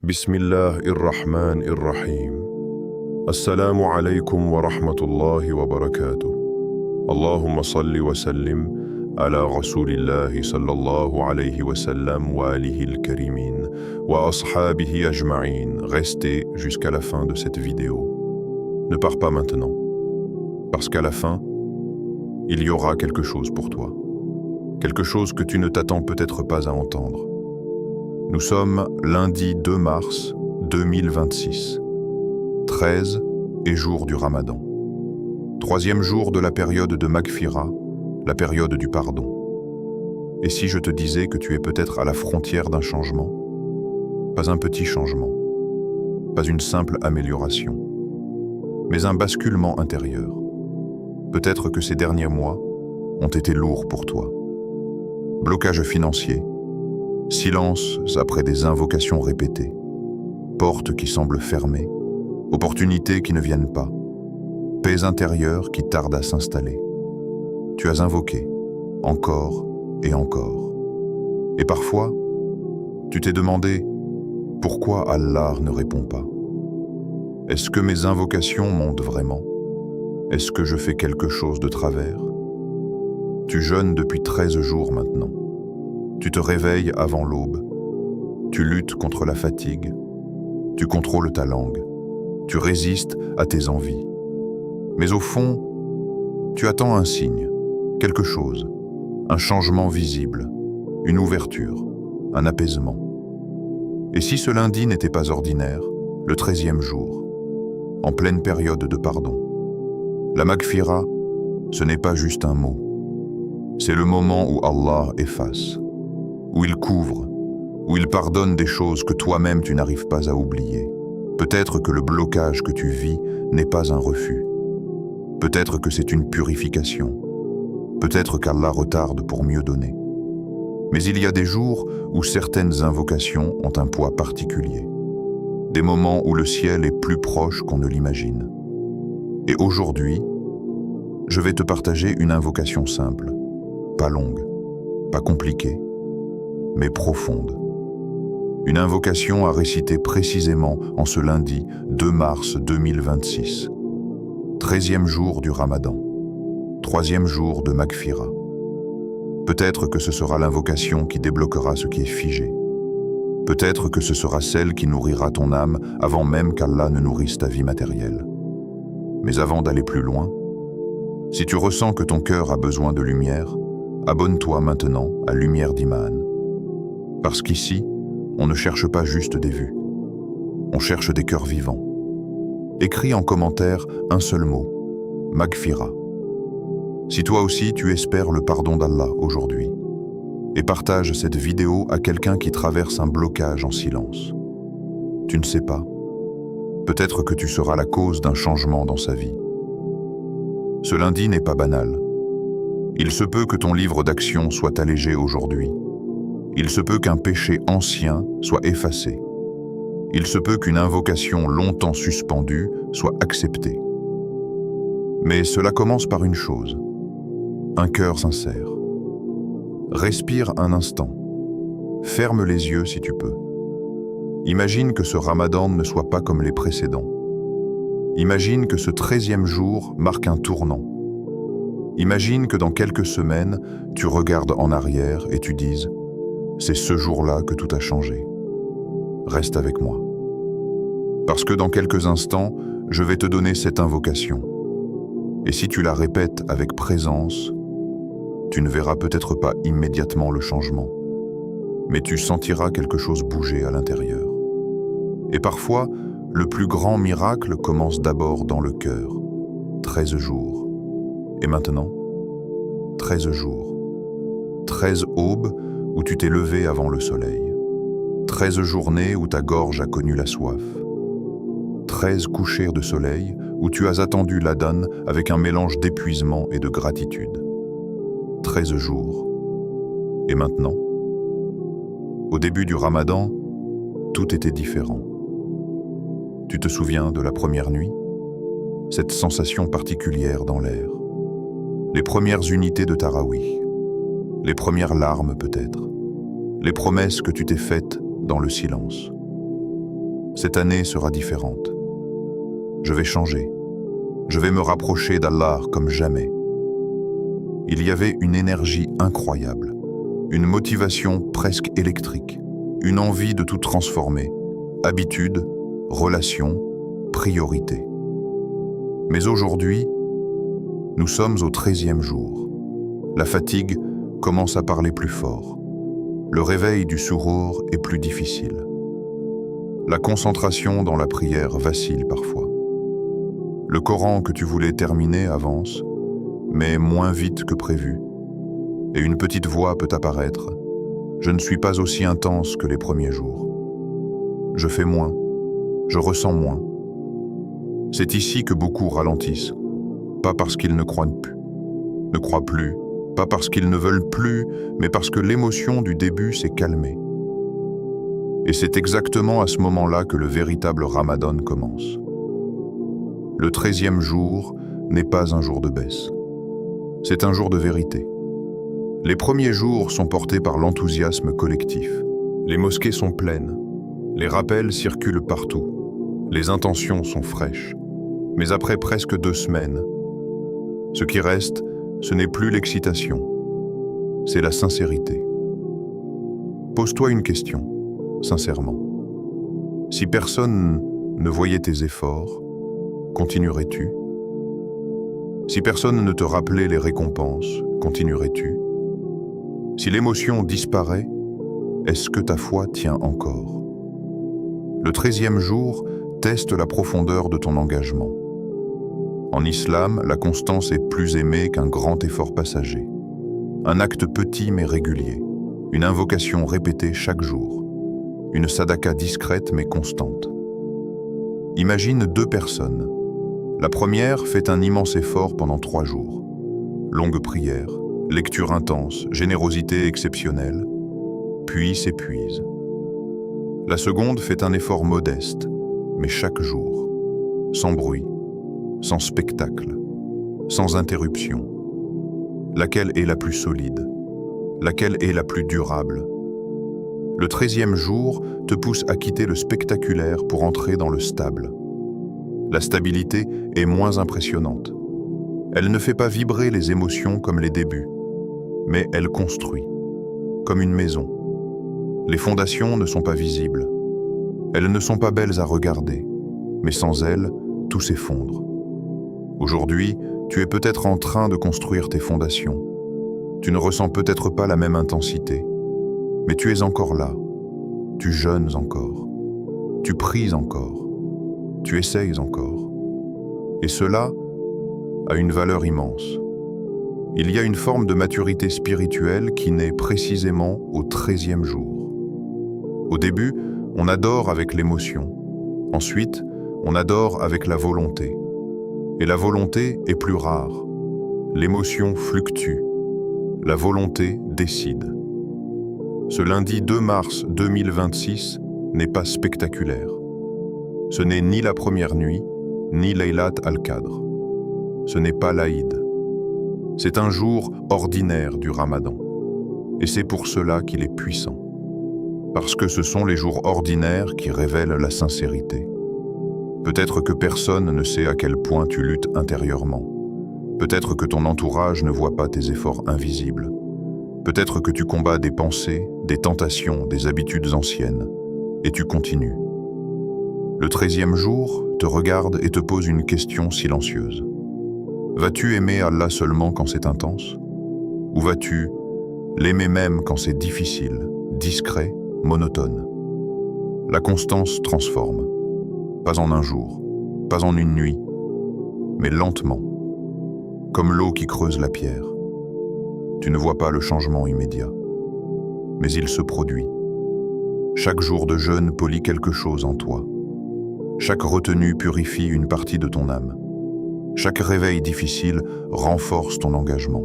Bismillah ir-Rahman ir-Rahim. Assalamu alaykum wa rahmatullahi wa barakatuh. Allahumma salli wa sallim ala rasulillahi sallallahu alayhi wa sallam wa alihi al-karimin wa ashabihi ajma'in. Restez jusqu'à la fin de cette vidéo. Ne pars pas maintenant, parce qu'à la fin, il y aura quelque chose pour toi. Quelque chose que tu ne t'attends peut-être pas à entendre. Nous sommes lundi 2 mars 2026, 13 et jour du Ramadan. 3e jour de la période de Maghfira, la période du pardon. Et si je te disais que tu es peut-être à la frontière d'un changement? Pas un petit changement, pas une simple amélioration, mais un basculement intérieur. Peut-être que ces derniers mois ont été lourds pour toi. Blocage financier, silence après des invocations répétées, portes qui semblent fermées, opportunités qui ne viennent pas, paix intérieure qui tarde à s'installer. Tu as invoqué, encore et encore. Et parfois, tu t'es demandé pourquoi Allah ne répond pas. Est-ce que mes invocations montent vraiment? Est-ce que je fais quelque chose de travers? Tu jeûnes depuis 13 jours maintenant. Tu te réveilles avant l'aube. Tu luttes contre la fatigue. Tu contrôles ta langue. Tu résistes à tes envies. Mais au fond, tu attends un signe, quelque chose, un changement visible, une ouverture, un apaisement. Et si ce lundi n'était pas ordinaire, le 13e jour, en pleine période de pardon? La Maghfira, ce n'est pas juste un mot. C'est le moment où Allah efface, où il couvre, où il pardonne des choses que toi-même tu n'arrives pas à oublier. Peut-être que le blocage que tu vis n'est pas un refus. Peut-être que c'est une purification. Peut-être qu'Allah retarde pour mieux donner. Mais il y a des jours où certaines invocations ont un poids particulier. Des moments où le ciel est plus proche qu'on ne l'imagine. Et aujourd'hui, je vais te partager une invocation simple, pas longue, pas compliquée, mais profonde. Une invocation à réciter précisément en ce lundi 2 mars 2026, 13e jour du Ramadan, 3e jour de Maghfira. Peut-être que ce sera l'invocation qui débloquera ce qui est figé. Peut-être que ce sera celle qui nourrira ton âme avant même qu'Allah ne nourrisse ta vie matérielle. Mais avant d'aller plus loin, si tu ressens que ton cœur a besoin de lumière, abonne-toi maintenant à Lumière d'Iman. Parce qu'ici, on ne cherche pas juste des vues. On cherche des cœurs vivants. Écris en commentaire un seul mot, Maghfira. Si toi aussi tu espères le pardon d'Allah aujourd'hui, et partage cette vidéo à quelqu'un qui traverse un blocage en silence. Tu ne sais pas. Peut-être que tu seras la cause d'un changement dans sa vie. Ce lundi n'est pas banal. Il se peut que ton livre d'action soit allégé aujourd'hui. Il se peut qu'un péché ancien soit effacé. Il se peut qu'une invocation longtemps suspendue soit acceptée. Mais cela commence par une chose, un cœur sincère. Respire un instant. Ferme les yeux si tu peux. Imagine que ce Ramadan ne soit pas comme les précédents. Imagine que ce 13e jour marque un tournant. Imagine que dans quelques semaines, tu regardes en arrière et tu dises « C'est ce jour-là que tout a changé. Reste avec moi. » Parce que dans quelques instants, je vais te donner cette invocation. Et si tu la répètes avec présence, tu ne verras peut-être pas immédiatement le changement, mais tu sentiras quelque chose bouger à l'intérieur. Et parfois, le plus grand miracle commence d'abord dans le cœur. 13 jours. Et maintenant, 13 jours. 13 aubes où tu t'es levé avant le soleil. 13 journées où ta gorge a connu la soif. 13 couchers de soleil où tu as attendu l'adhan avec un mélange d'épuisement et de gratitude. 13 jours. Et maintenant? Au début du Ramadan, tout était différent. Tu te souviens de la première nuit? Cette sensation particulière dans l'air. Les premières unités de Tarawih. Les premières larmes peut-être. Les promesses que tu t'es faites dans le silence. Cette année sera différente. Je vais changer. Je vais me rapprocher d'Allah comme jamais. Il y avait une énergie incroyable, une motivation presque électrique, une envie de tout transformer, habitude, relation, priorité. Mais aujourd'hui, nous sommes au 13e jour. La fatigue commence à parler plus fort. Le réveil du sourour est plus difficile. La concentration dans la prière vacille parfois. Le Coran que tu voulais terminer avance, mais moins vite que prévu. Et une petite voix peut apparaître. Je ne suis pas aussi intense que les premiers jours. Je fais moins. Je ressens moins. C'est ici que beaucoup ralentissent. Pas parce qu'ils ne croient plus, pas parce qu'ils ne veulent plus, mais parce que l'émotion du début s'est calmée. Et c'est exactement à ce moment-là que le véritable Ramadan commence. Le 13e jour n'est pas un jour de baisse. C'est un jour de vérité. Les premiers jours sont portés par l'enthousiasme collectif. Les mosquées sont pleines. Les rappels circulent partout. Les intentions sont fraîches. Mais après presque 2 semaines, ce qui reste, ce n'est plus l'excitation. C'est la sincérité. Pose-toi une question, sincèrement. Si personne ne voyait tes efforts, continuerais-tu? Si personne ne te rappelait les récompenses, continuerais-tu? Si l'émotion disparaît, est-ce que ta foi tient encore? Le 13e jour teste la profondeur de ton engagement. En islam, la constance est plus aimée qu'un grand effort passager. Un acte petit mais régulier, une invocation répétée chaque jour, une sadaka discrète mais constante. Imagine 2 personnes. La première fait un immense effort pendant 3 jours. Longue prière, lecture intense, générosité exceptionnelle, puis s'épuise. La seconde fait un effort modeste, mais chaque jour, sans bruit, sans spectacle, sans interruption. Laquelle est la plus solide? Laquelle est la plus durable? Le 13e jour te pousse à quitter le spectaculaire pour entrer dans le stable. La stabilité est moins impressionnante. Elle ne fait pas vibrer les émotions comme les débuts, mais elle construit, comme une maison. Les fondations ne sont pas visibles. Elles ne sont pas belles à regarder, mais sans elles, tout s'effondre. Aujourd'hui, tu es peut-être en train de construire tes fondations. Tu ne ressens peut-être pas la même intensité, mais tu es encore là. Tu jeûnes encore. Tu pries encore. Tu essayes encore. Et cela a une valeur immense. Il y a une forme de maturité spirituelle qui naît précisément au 13e jour. Au début, on adore avec l'émotion. Ensuite, on adore avec la volonté. Et la volonté est plus rare. L'émotion fluctue. La volonté décide. Ce lundi 2 mars 2026 n'est pas spectaculaire. Ce n'est ni la première nuit, ni Laylat al-Qadr. Ce n'est pas l'Aïd. C'est un jour ordinaire du Ramadan. Et c'est pour cela qu'il est puissant. Parce que ce sont les jours ordinaires qui révèlent la sincérité. Peut-être que personne ne sait à quel point tu luttes intérieurement. Peut-être que ton entourage ne voit pas tes efforts invisibles. Peut-être que tu combats des pensées, des tentations, des habitudes anciennes. Et tu continues. Le 13e jour te regarde et te pose une question silencieuse. Vas-tu aimer Allah seulement quand c'est intense? Ou vas-tu l'aimer même quand c'est difficile, discret, monotone? La constance transforme. Pas en un jour, pas en une nuit, mais lentement, comme l'eau qui creuse la pierre. Tu ne vois pas le changement immédiat, mais il se produit. Chaque jour de jeûne polit quelque chose en toi. Chaque retenue purifie une partie de ton âme. Chaque réveil difficile renforce ton engagement.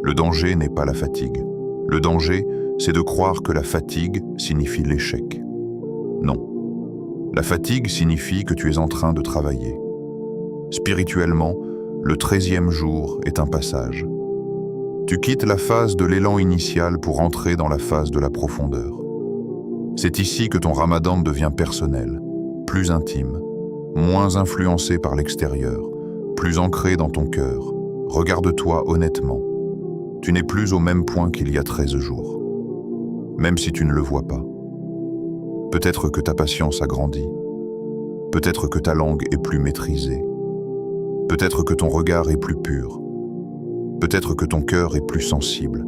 Le danger n'est pas la fatigue. Le danger, c'est de croire que la fatigue signifie l'échec. Non. La fatigue signifie que tu es en train de travailler. Spirituellement, le 13e jour est un passage. Tu quittes la phase de l'élan initial pour entrer dans la phase de la profondeur. C'est ici que ton ramadan devient personnel, plus intime, moins influencé par l'extérieur, plus ancré dans ton cœur. Regarde-toi honnêtement. Tu n'es plus au même point qu'il y a 13 jours, même si tu ne le vois pas. Peut-être que ta patience a grandi, peut-être que ta langue est plus maîtrisée, peut-être que ton regard est plus pur, peut-être que ton cœur est plus sensible.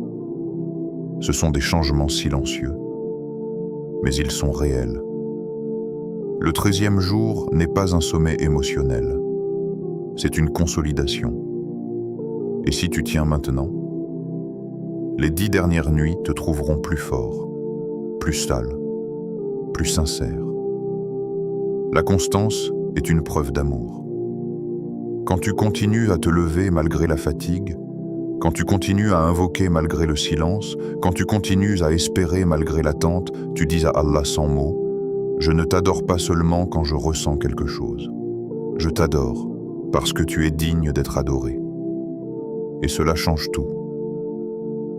Ce sont des changements silencieux, mais ils sont réels. Le 13e jour n'est pas un sommet émotionnel, c'est une consolidation. Et si tu tiens maintenant, les 10 dernières nuits te trouveront plus fort, plus stable, plus sincère. La constance est une preuve d'amour. Quand tu continues à te lever malgré la fatigue, quand tu continues à invoquer malgré le silence, quand tu continues à espérer malgré l'attente, tu dis à Allah sans mots, « Je ne t'adore pas seulement quand je ressens quelque chose. Je t'adore parce que tu es digne d'être adoré. » Et cela change tout.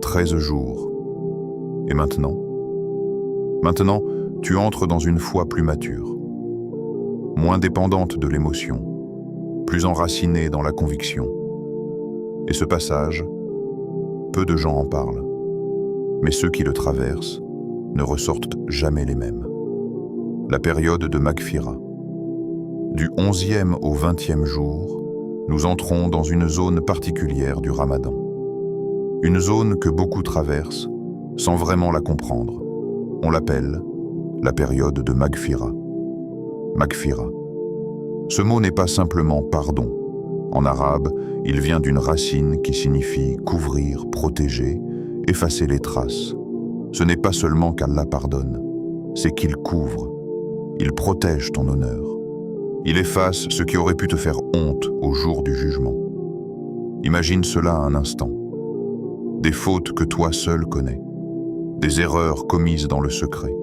13 jours. Et maintenant? Maintenant, tu entres dans une foi plus mature, moins dépendante de l'émotion, plus enracinée dans la conviction. Et ce passage, peu de gens en parlent, mais ceux qui le traversent ne ressortent jamais les mêmes. La période de Maghfira. Du 11e au 20e jour, nous entrons dans une zone particulière du Ramadan. Une zone que beaucoup traversent sans vraiment la comprendre. On l'appelle la période de Maghfira. Maghfira. Ce mot n'est pas simplement pardon. En arabe, il vient d'une racine qui signifie couvrir, protéger, effacer les traces. Ce n'est pas seulement qu'Allah pardonne, c'est qu'il couvre. Il protège ton honneur. Il efface ce qui aurait pu te faire honte au jour du jugement. Imagine cela un instant. Des fautes que toi seul connais, des erreurs commises dans le secret,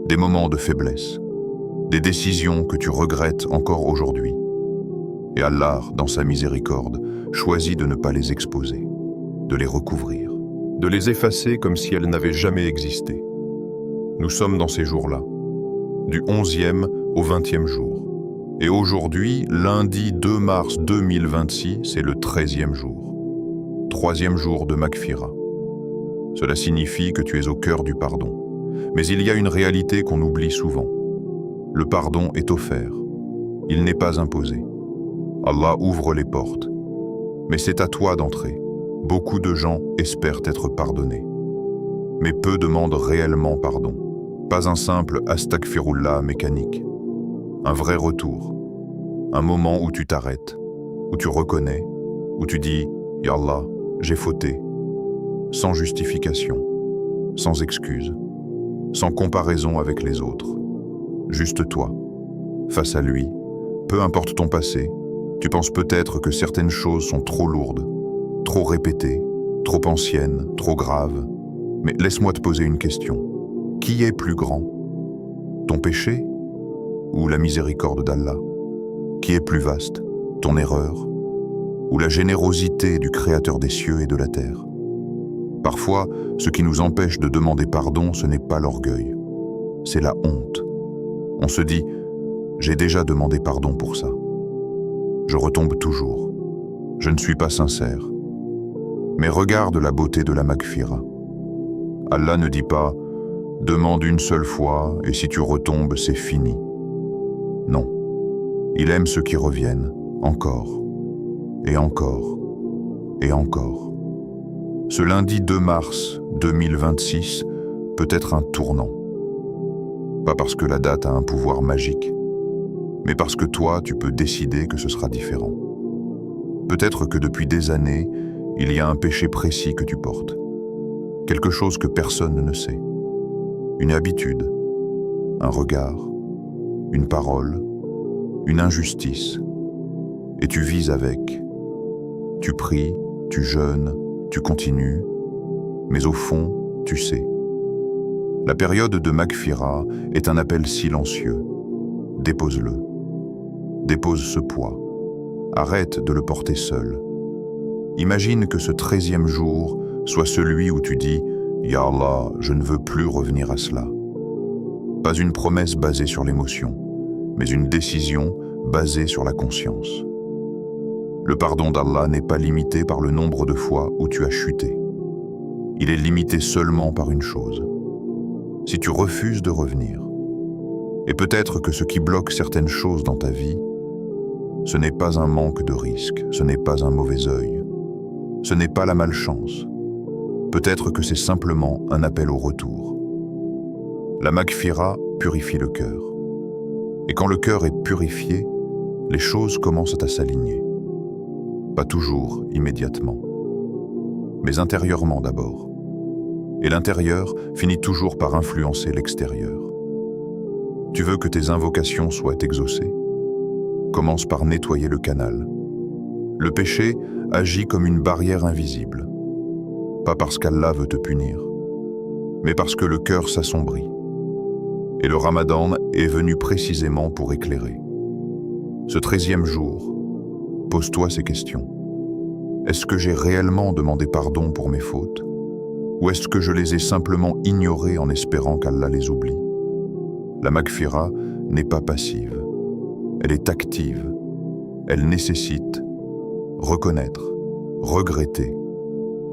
des moments de faiblesse, des décisions que tu regrettes encore aujourd'hui. Et Allah, dans sa miséricorde, choisit de ne pas les exposer, de les recouvrir, de les effacer comme si elles n'avaient jamais existé. Nous sommes dans ces jours-là, du 11e au 20e jour. Et aujourd'hui, lundi 2 mars 2026, c'est le 13e jour. 3e jour de Maghfira. Cela signifie que tu es au cœur du pardon. Mais il y a une réalité qu'on oublie souvent. Le pardon est offert. Il n'est pas imposé. Allah ouvre les portes. Mais c'est à toi d'entrer. Beaucoup de gens espèrent être pardonnés. Mais peu demandent réellement pardon. Pas un simple astaghfirullah mécanique. Un vrai retour. Un moment où tu t'arrêtes, où tu reconnais, où tu dis « Ya Allah, j'ai fauté », sans justification, sans excuse, sans comparaison avec les autres. Juste toi, face à lui, peu importe ton passé, tu penses peut-être que certaines choses sont trop lourdes, trop répétées, trop anciennes, trop graves. Mais laisse-moi te poser une question. Qui est plus grand? Ton péché ou la miséricorde d'Allah? Qui est plus vaste? Ton erreur ou la générosité du Créateur des cieux et de la terre? Parfois, ce qui nous empêche de demander pardon, ce n'est pas l'orgueil, c'est la honte. On se dit « j'ai déjà demandé pardon pour ça ». Je retombe toujours. Je ne suis pas sincère. Mais regarde la beauté de la Maghfira. Allah ne dit pas « demande une seule fois et si tu retombes, c'est fini ». Non. Il aime ceux qui reviennent, encore, et encore, et encore. Ce lundi 2 mars 2026 peut être un tournant. Pas parce que la date a un pouvoir magique, mais parce que toi, tu peux décider que ce sera différent. Peut-être que depuis des années, il y a un péché précis que tu portes. Quelque chose que personne ne sait. Une habitude, un regard, une parole, une injustice. Et tu vis avec. Tu pries, tu jeûnes, tu continues, mais au fond, tu sais. La période de Maghfira est un appel silencieux. Dépose-le. Dépose ce poids. Arrête de le porter seul. Imagine que ce 13e jour soit celui où tu dis « Ya Allah, je ne veux plus revenir à cela. Pas une promesse basée sur l'émotion, mais une décision basée sur la conscience. Le pardon d'Allah n'est pas limité par le nombre de fois où tu as chuté. Il est limité seulement par une chose. Si tu refuses de revenir. Et peut-être que ce qui bloque certaines choses dans ta vie, ce n'est pas un manque de risque, ce n'est pas un mauvais œil, ce n'est pas la malchance. Peut-être que c'est simplement un appel au retour. La maghfira purifie le cœur. Et quand le cœur est purifié, les choses commencent à s'aligner. Pas toujours immédiatement, mais intérieurement d'abord. Et l'intérieur finit toujours par influencer l'extérieur. Tu veux que tes invocations soient exaucées? Commence par nettoyer le canal. Le péché agit comme une barrière invisible. Pas parce qu'Allah veut te punir, mais parce que le cœur s'assombrit. Et le Ramadan est venu précisément pour éclairer. Ce 13e jour, pose-toi ces questions. Est-ce que j'ai réellement demandé pardon pour mes fautes? Ou est-ce que je les ai simplement ignorées en espérant qu'Allah les oublie? La maghfira n'est pas passive. Elle est active. Elle nécessite reconnaître, regretter,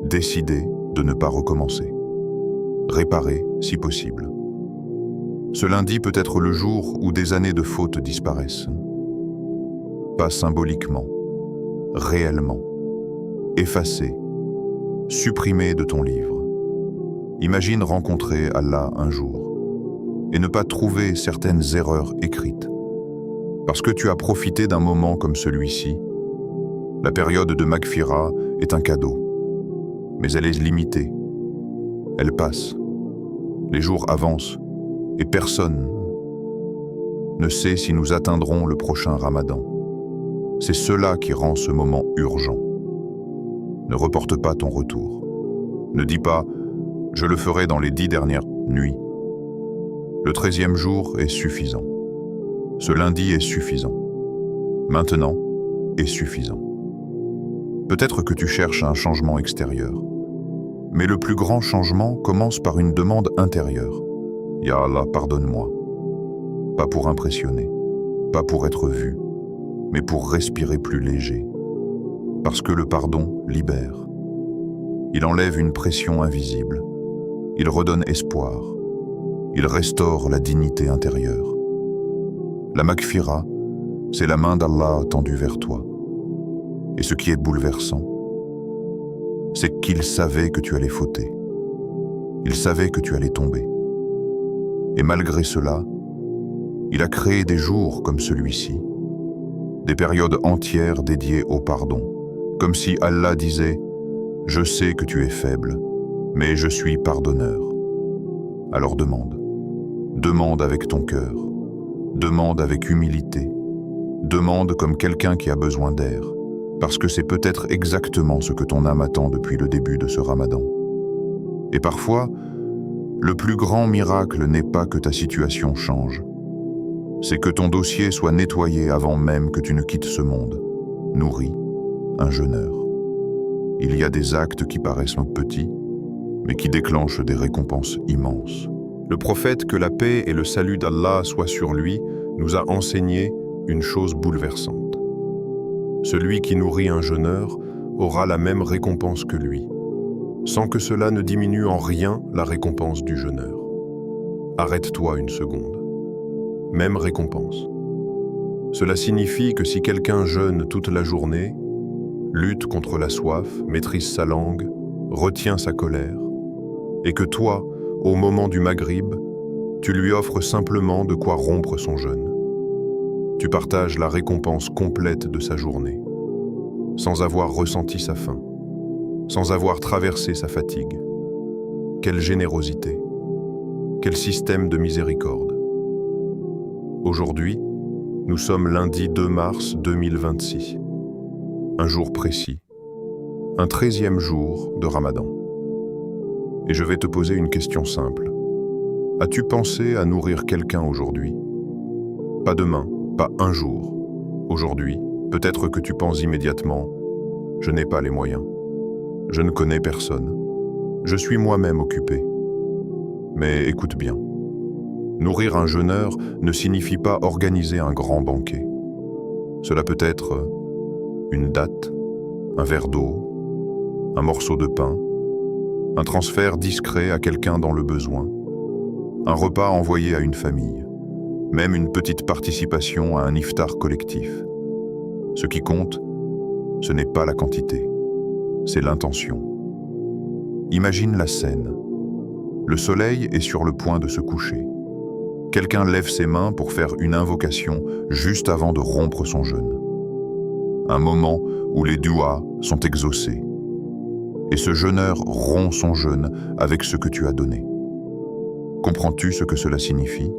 décider de ne pas recommencer, réparer si possible. Ce lundi peut être le jour où des années de fautes disparaissent. Pas symboliquement, réellement, effacées, supprimées de ton livre. Imagine rencontrer Allah un jour et ne pas trouver certaines erreurs écrites. Parce que tu as profité d'un moment comme celui-ci, la période de maghfira est un cadeau. Mais elle est limitée. Elle passe. Les jours avancent et personne ne sait si nous atteindrons le prochain Ramadan. C'est cela qui rend ce moment urgent. Ne reporte pas ton retour. Ne dis pas « je le ferai dans les 10 dernières nuits ». Le 13e jour est suffisant. Ce lundi est suffisant. Maintenant est suffisant. Peut-être que tu cherches un changement extérieur. Mais le plus grand changement commence par une demande intérieure. Ya Allah, pardonne-moi. Pas pour impressionner, pas pour être vu, mais pour respirer plus léger. Parce que le pardon libère. Il enlève une pression invisible. Il redonne espoir. Il restaure la dignité intérieure. La maghfira, c'est la main d'Allah tendue vers toi. Et ce qui est bouleversant, c'est qu'il savait que tu allais fauter. Il savait que tu allais tomber. Et malgré cela, il a créé des jours comme celui-ci, des périodes entières dédiées au pardon, comme si Allah disait « Je sais que tu es faible, mais je suis pardonneur. » Alors demande. Demande avec ton cœur. Demande avec humilité. Demande comme quelqu'un qui a besoin d'air, parce que c'est peut-être exactement ce que ton âme attend depuis le début de ce Ramadan. Et parfois, le plus grand miracle n'est pas que ta situation change, c'est que ton dossier soit nettoyé avant même que tu ne quittes ce monde, nourri, un jeûneur. Il y a des actes qui paraissent petits, mais qui déclenchent des récompenses immenses. Le prophète, que la paix et le salut d'Allah soient sur lui, nous a enseigné une chose bouleversante. Celui qui nourrit un jeûneur aura la même récompense que lui, sans que cela ne diminue en rien la récompense du jeûneur. Arrête-toi une seconde. Même récompense. Cela signifie que si quelqu'un jeûne toute la journée, lutte contre la soif, maîtrise sa langue, retient sa colère, et que toi, au moment du Maghrib, tu lui offres simplement de quoi rompre son jeûne. Tu partages la récompense complète de sa journée, sans avoir ressenti sa faim, sans avoir traversé sa fatigue. Quelle générosité! Quel système de miséricorde! Aujourd'hui, nous sommes lundi 2 mars 2026. Un jour précis, un 13e jour de Ramadan. Et je vais te poser une question simple. As-tu pensé à nourrir quelqu'un aujourd'hui? Pas demain, pas un jour. Aujourd'hui, peut-être que tu penses immédiatement « Je n'ai pas les moyens. Je ne connais personne. Je suis moi-même occupé. » Mais écoute bien. Nourrir un jeûneur ne signifie pas organiser un grand banquet. Cela peut être une date, un verre d'eau, un morceau de pain, un transfert discret à quelqu'un dans le besoin, un repas envoyé à une famille, même une petite participation à un iftar collectif. Ce qui compte, ce n'est pas la quantité, c'est l'intention. Imagine la scène. Le soleil est sur le point de se coucher. Quelqu'un lève ses mains pour faire une invocation juste avant de rompre son jeûne. Un moment où les duas sont exaucés. Et ce jeûneur rompt son jeûne avec ce que tu as donné. Comprends-tu ce que cela signifie?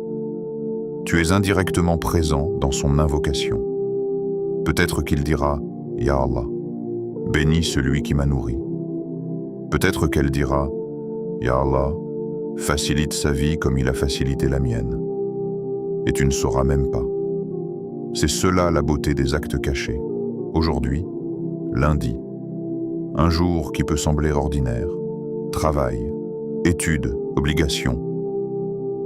Tu es indirectement présent dans son invocation. Peut-être qu'il dira « Ya Allah, bénis celui qui m'a nourri ». Peut-être qu'elle dira « Ya Allah, facilite sa vie comme il a facilité la mienne ». Et tu ne sauras même pas. C'est cela la beauté des actes cachés. Aujourd'hui, lundi, un jour qui peut sembler ordinaire, travail, études, obligations.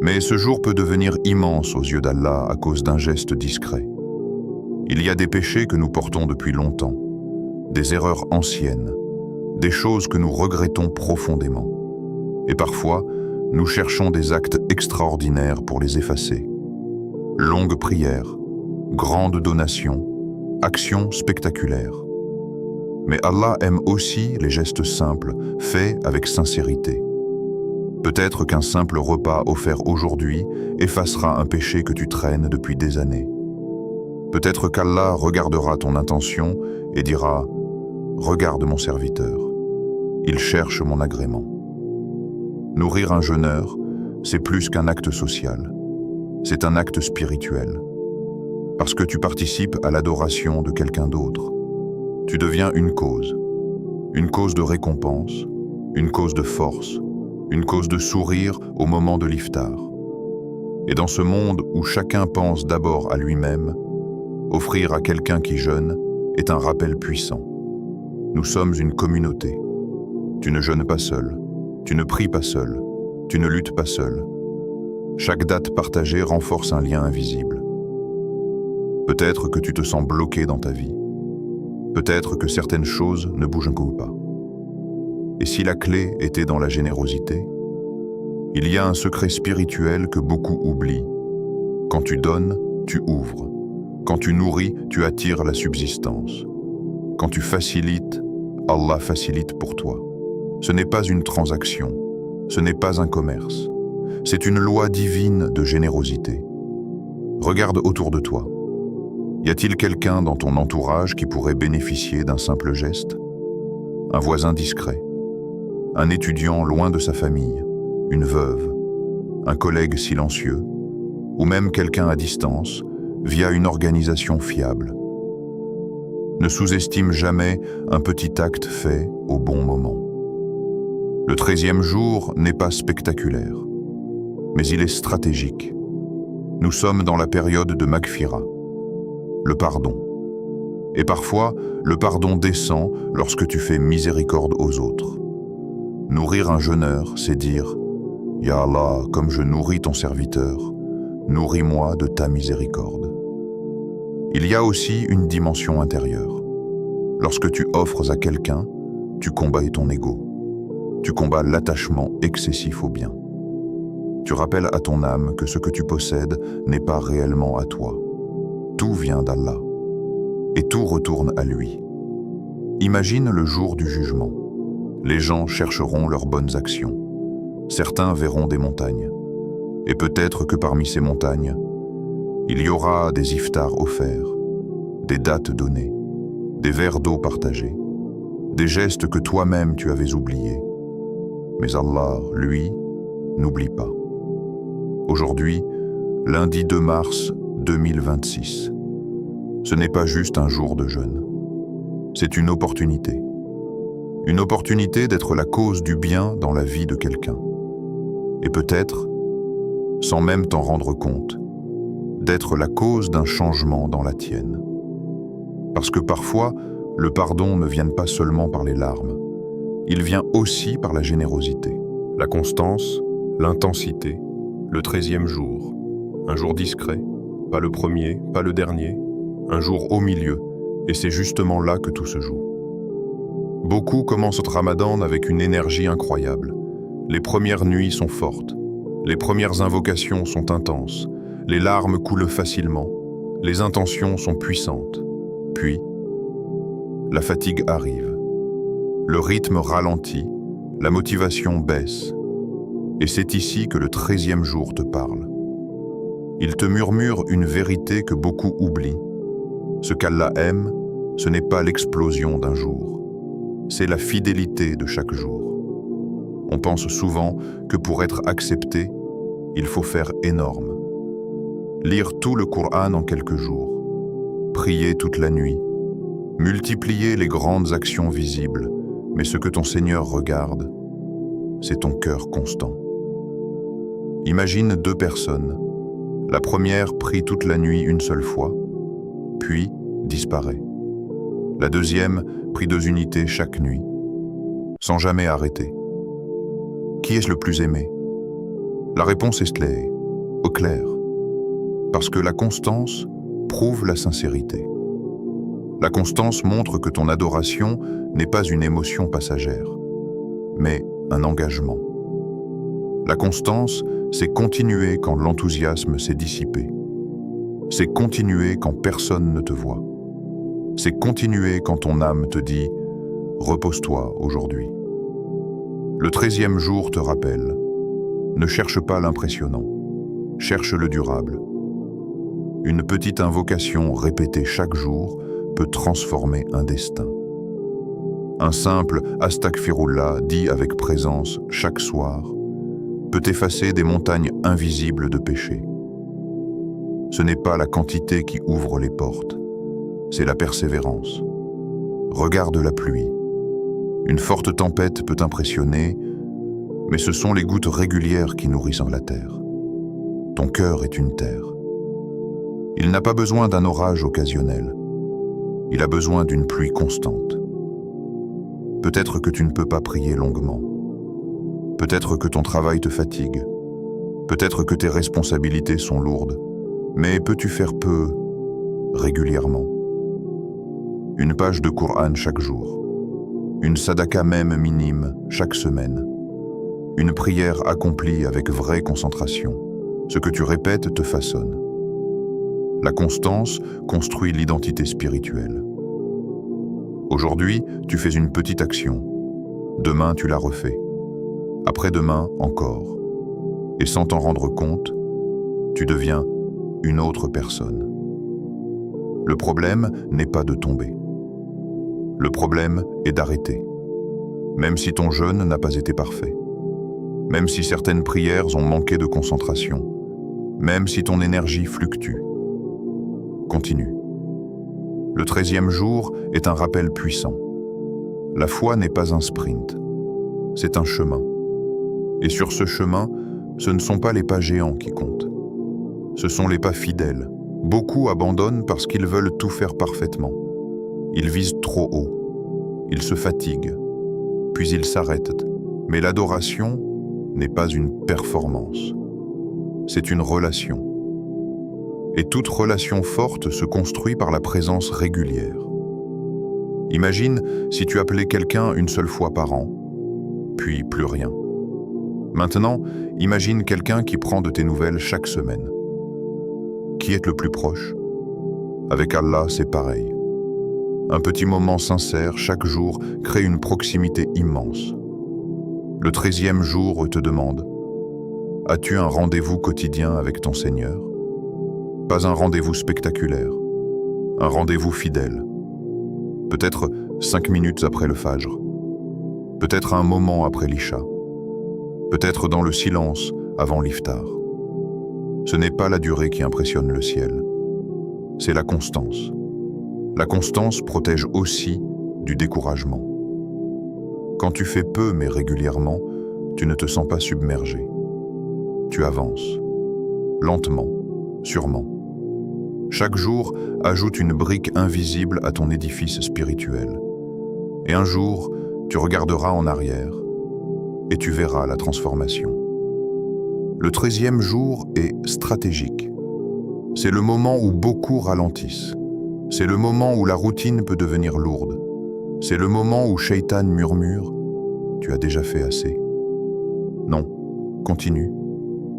Mais ce jour peut devenir immense aux yeux d'Allah à cause d'un geste discret. Il y a des péchés que nous portons depuis longtemps, des erreurs anciennes, des choses que nous regrettons profondément. Et parfois, nous cherchons des actes extraordinaires pour les effacer. Longues prières, grandes donations, actions spectaculaires. Mais Allah aime aussi les gestes simples, faits avec sincérité. Peut-être qu'un simple repas offert aujourd'hui effacera un péché que tu traînes depuis des années. Peut-être qu'Allah regardera ton intention et dira « Regarde mon serviteur, il cherche mon agrément ». Nourrir un jeûneur, c'est plus qu'un acte social. C'est un acte spirituel. Parce que tu participes à l'adoration de quelqu'un d'autre. Tu deviens une cause de récompense, une cause de force, une cause de sourire au moment de l'iftar. Et dans ce monde où chacun pense d'abord à lui-même, offrir à quelqu'un qui jeûne est un rappel puissant. Nous sommes une communauté. Tu ne jeûnes pas seul, tu ne pries pas seul, tu ne luttes pas seul. Chaque date partagée renforce un lien invisible. Peut-être que tu te sens bloqué dans ta vie. Peut-être que certaines choses ne bougent pas. Et si la clé était dans la générosité? Il y a un secret spirituel que beaucoup oublient. Quand tu donnes, tu ouvres. Quand tu nourris, tu attires la subsistance. Quand tu facilites, Allah facilite pour toi. Ce n'est pas une transaction, ce n'est pas un commerce. C'est une loi divine de générosité. Regarde autour de toi. Y a-t-il quelqu'un dans ton entourage qui pourrait bénéficier d'un simple geste? Un voisin discret, un étudiant loin de sa famille, une veuve, un collègue silencieux, ou même quelqu'un à distance, via une organisation fiable. Ne sous-estime jamais un petit acte fait au bon moment. Le 13e jour n'est pas spectaculaire, mais il est stratégique. Nous sommes dans la période de Maghfira, le pardon. Et parfois, le pardon descend lorsque tu fais miséricorde aux autres. Nourrir un jeûneur, c'est dire « Ya Allah, comme je nourris ton serviteur, nourris-moi de ta miséricorde ». Il y a aussi une dimension intérieure. Lorsque tu offres à quelqu'un, tu combats ton ego. Tu combats l'attachement excessif au bien. Tu rappelles à ton âme que ce que tu possèdes n'est pas réellement à toi. Tout vient d'Allah. Et tout retourne à lui. Imagine le jour du jugement. Les gens chercheront leurs bonnes actions. Certains verront des montagnes. Et peut-être que parmi ces montagnes, il y aura des iftars offerts, des dates données, des verres d'eau partagés, des gestes que toi-même tu avais oubliés. Mais Allah, lui, n'oublie pas. Aujourd'hui, lundi 2 mars 2026, ce n'est pas juste un jour de jeûne. C'est une opportunité. Une opportunité d'être la cause du bien dans la vie de quelqu'un. Et peut-être, sans même t'en rendre compte, d'être la cause d'un changement dans la tienne. Parce que parfois, le pardon ne vient pas seulement par les larmes, il vient aussi par la générosité. La constance, l'intensité, Le 13e jour, un jour discret, pas le premier, pas le dernier, un jour au milieu, et c'est justement là que tout se joue. Beaucoup commencent au Ramadan avec une énergie incroyable. Les premières nuits sont fortes, les premières invocations sont intenses, les larmes coulent facilement, les intentions sont puissantes. Puis, la fatigue arrive. Le rythme ralentit, la motivation baisse. Et c'est ici que le 13e jour te parle. Il te murmure une vérité que beaucoup oublient. Ce qu'Allah aime, ce n'est pas l'explosion d'un jour. C'est la fidélité de chaque jour. On pense souvent que pour être accepté, il faut faire énorme. Lire tout le Coran en quelques jours, prier toute la nuit, multiplier les grandes actions visibles, mais ce que ton Seigneur regarde, c'est ton cœur constant. Imagine deux personnes. La première prie toute la nuit une seule fois, puis disparaît. La deuxième prie 2 unités chaque nuit, sans jamais arrêter. Qui est-ce le plus aimé? La réponse est au clair. Parce que la constance prouve la sincérité. La constance montre que ton adoration n'est pas une émotion passagère, mais un engagement. La constance, c'est continuer quand l'enthousiasme s'est dissipé. C'est continuer quand personne ne te voit. C'est continuer quand ton âme te dit « Repose-toi aujourd'hui ». Le 13e jour te rappelle « Ne cherche pas l'impressionnant, cherche le durable ». Une petite invocation répétée chaque jour peut transformer un destin. Un simple « Astaghfirullah » dit avec présence chaque soir peut effacer des montagnes invisibles de péché. Ce n'est pas la quantité qui ouvre les portes, c'est la persévérance. Regarde la pluie. Une forte tempête peut impressionner, mais ce sont les gouttes régulières qui nourrissent la terre. Ton cœur est une terre. Il n'a pas besoin d'un orage occasionnel. Il a besoin d'une pluie constante. Peut-être que tu ne peux pas prier longuement. Peut-être que ton travail te fatigue. Peut-être que tes responsabilités sont lourdes. Mais peux-tu faire peu, régulièrement? Une page de Coran chaque jour. Une sadaka même minime chaque semaine. Une prière accomplie avec vraie concentration. Ce que tu répètes te façonne. La constance construit l'identité spirituelle. Aujourd'hui, tu fais une petite action. Demain, tu la refais. Après-demain, encore. Et sans t'en rendre compte, tu deviens une autre personne. Le problème n'est pas de tomber. Le problème est d'arrêter. Même si ton jeûne n'a pas été parfait. Même si certaines prières ont manqué de concentration. Même si ton énergie fluctue. Continue. Le 13e jour est un rappel puissant. La foi n'est pas un sprint. C'est un chemin. Et sur ce chemin, ce ne sont pas les pas géants qui comptent. Ce sont les pas fidèles. Beaucoup abandonnent parce qu'ils veulent tout faire parfaitement. Ils visent trop haut. Ils se fatiguent. Puis ils s'arrêtent. Mais l'adoration n'est pas une performance. C'est une relation. Et toute relation forte se construit par la présence régulière. Imagine si tu appelais quelqu'un une seule fois par an, puis plus rien. Maintenant, imagine quelqu'un qui prend de tes nouvelles chaque semaine. Qui est le plus proche? Avec Allah, c'est pareil. Un petit moment sincère chaque jour crée une proximité immense. Le 13e jour te demande: as-tu un rendez-vous quotidien avec ton Seigneur? Pas un rendez-vous spectaculaire, un rendez-vous fidèle. Peut-être 5 minutes après le Fajr, peut-être un moment après l'Isha, peut-être dans le silence avant l'Iftar. Ce n'est pas la durée qui impressionne le ciel, c'est la constance. La constance protège aussi du découragement. Quand tu fais peu mais régulièrement, tu ne te sens pas submergé. Tu avances, lentement, sûrement. Chaque jour ajoute une brique invisible à ton édifice spirituel. Et un jour, tu regarderas en arrière et tu verras la transformation. Le 13e jour est stratégique. C'est le moment où beaucoup ralentissent. C'est le moment où la routine peut devenir lourde. C'est le moment où Shaitan murmure « Tu as déjà fait assez ». Non, continue.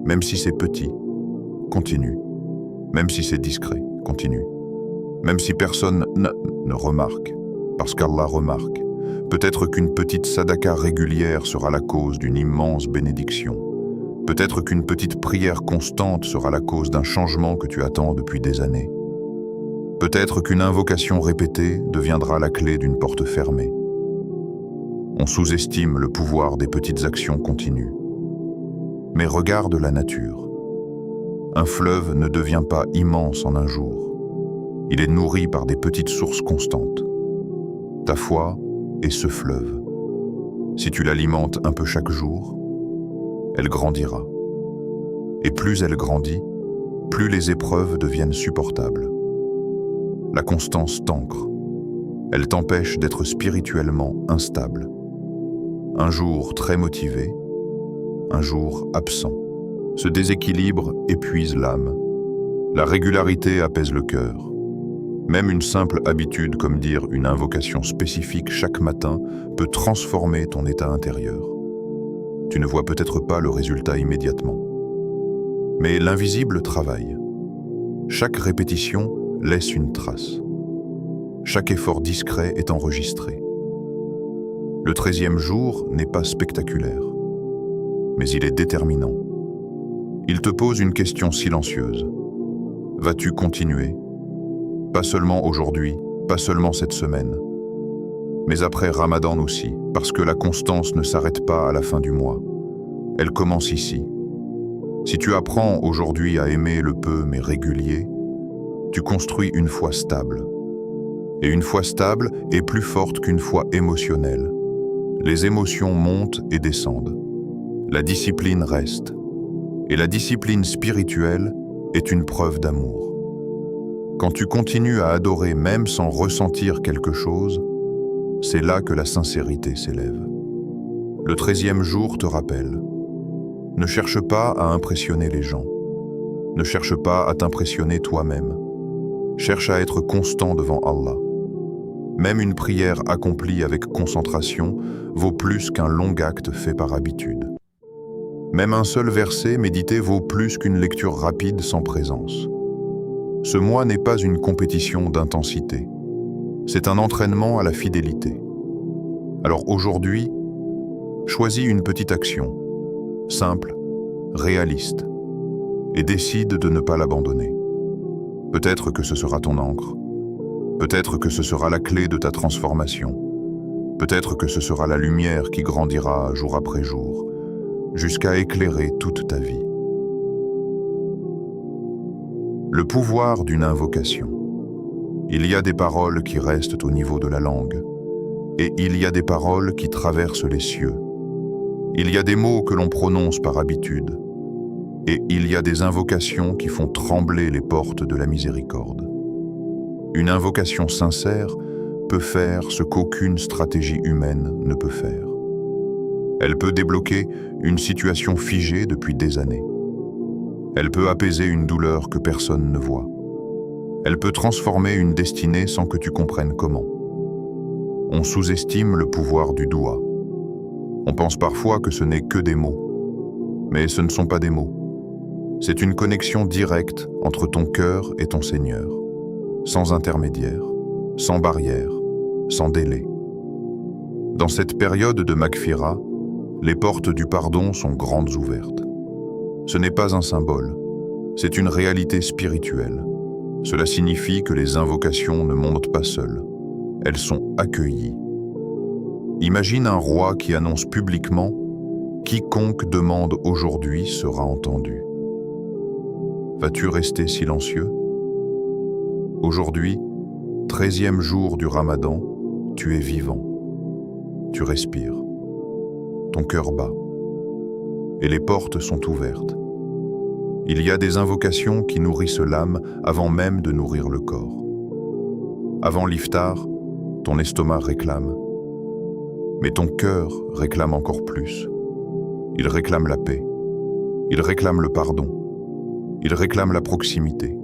Même si c'est petit, continue. Même si c'est discret, continue. Même si personne ne remarque, parce qu'Allah remarque. Peut-être qu'une petite sadaka régulière sera la cause d'une immense bénédiction. Peut-être qu'une petite prière constante sera la cause d'un changement que tu attends depuis des années. Peut-être qu'une invocation répétée deviendra la clé d'une porte fermée. On sous-estime le pouvoir des petites actions continues. Mais regarde la nature. Un fleuve ne devient pas immense en un jour. Il est nourri par des petites sources constantes. Ta foi est ce fleuve. Si tu l'alimentes un peu chaque jour, elle grandira. Et plus elle grandit, plus les épreuves deviennent supportables. La constance t'ancre. Elle t'empêche d'être spirituellement instable. Un jour très motivé, un jour absent. Ce déséquilibre épuise l'âme. La régularité apaise le cœur. Même une simple habitude comme dire une invocation spécifique chaque matin peut transformer ton état intérieur. Tu ne vois peut-être pas le résultat immédiatement. Mais l'invisible travaille. Chaque répétition laisse une trace. Chaque effort discret est enregistré. Le 13e jour n'est pas spectaculaire, mais il est déterminant. Il te pose une question silencieuse. Vas-tu continuer? Pas seulement aujourd'hui, pas seulement cette semaine, mais après Ramadan aussi, parce que la constance ne s'arrête pas à la fin du mois. Elle commence ici. Si tu apprends aujourd'hui à aimer le peu mais régulier, tu construis une foi stable. Et une foi stable est plus forte qu'une foi émotionnelle. Les émotions montent et descendent. La discipline reste. Et la discipline spirituelle est une preuve d'amour. Quand tu continues à adorer même sans ressentir quelque chose, c'est là que la sincérité s'élève. Le 13e jour te rappelle. Ne cherche pas à impressionner les gens. Ne cherche pas à t'impressionner toi-même. Cherche à être constant devant Allah. Même une prière accomplie avec concentration vaut plus qu'un long acte fait par habitude. Même un seul verset médité vaut plus qu'une lecture rapide sans présence. Ce mois n'est pas une compétition d'intensité. C'est un entraînement à la fidélité. Alors aujourd'hui, choisis une petite action, simple, réaliste, et décide de ne pas l'abandonner. Peut-être que ce sera ton encre. Peut-être que ce sera la clé de ta transformation. Peut-être que ce sera la lumière qui grandira jour après jour, jusqu'à éclairer toute ta vie. Le pouvoir d'une invocation. Il y a des paroles qui restent au niveau de la langue, et il y a des paroles qui traversent les cieux. Il y a des mots que l'on prononce par habitude, et il y a des invocations qui font trembler les portes de la miséricorde. Une invocation sincère peut faire ce qu'aucune stratégie humaine ne peut faire. Elle peut débloquer une situation figée depuis des années. Elle peut apaiser une douleur que personne ne voit. Elle peut transformer une destinée sans que tu comprennes comment. On sous-estime le pouvoir du doua. On pense parfois que ce n'est que des mots. Mais ce ne sont pas des mots. C'est une connexion directe entre ton cœur et ton Seigneur, sans intermédiaire, sans barrière, sans délai. Dans cette période de Maghfira, les portes du pardon sont grandes ouvertes. Ce n'est pas un symbole, c'est une réalité spirituelle. Cela signifie que les invocations ne montent pas seules, elles sont accueillies. Imagine un roi qui annonce publiquement « Quiconque demande aujourd'hui sera entendu ». Vas-tu rester silencieux? Aujourd'hui, 13e jour du Ramadan, tu es vivant. Tu respires. Ton cœur bat. Et les portes sont ouvertes. Il y a des invocations qui nourrissent l'âme avant même de nourrir le corps. Avant l'iftar, ton estomac réclame. Mais ton cœur réclame encore plus. Il réclame la paix. Il réclame le pardon. Il réclame la proximité.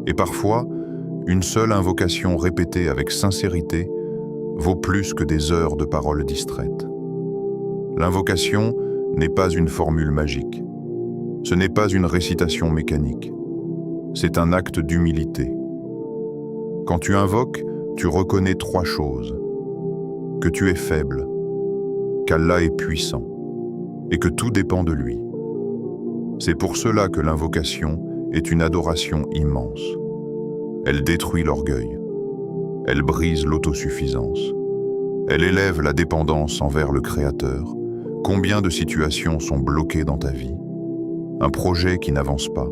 Et parfois, une seule invocation répétée avec sincérité vaut plus que des heures de paroles distraites. L'invocation n'est pas une formule magique. Ce n'est pas une récitation mécanique. C'est un acte d'humilité. Quand tu invoques, tu reconnais 3 choses. Que tu es faible, qu'Allah est puissant et que tout dépend de lui. C'est pour cela que l'invocation est une adoration immense. Elle détruit l'orgueil. Elle brise l'autosuffisance. Elle élève la dépendance envers le Créateur. Combien de situations sont bloquées dans ta vie? Un projet qui n'avance pas,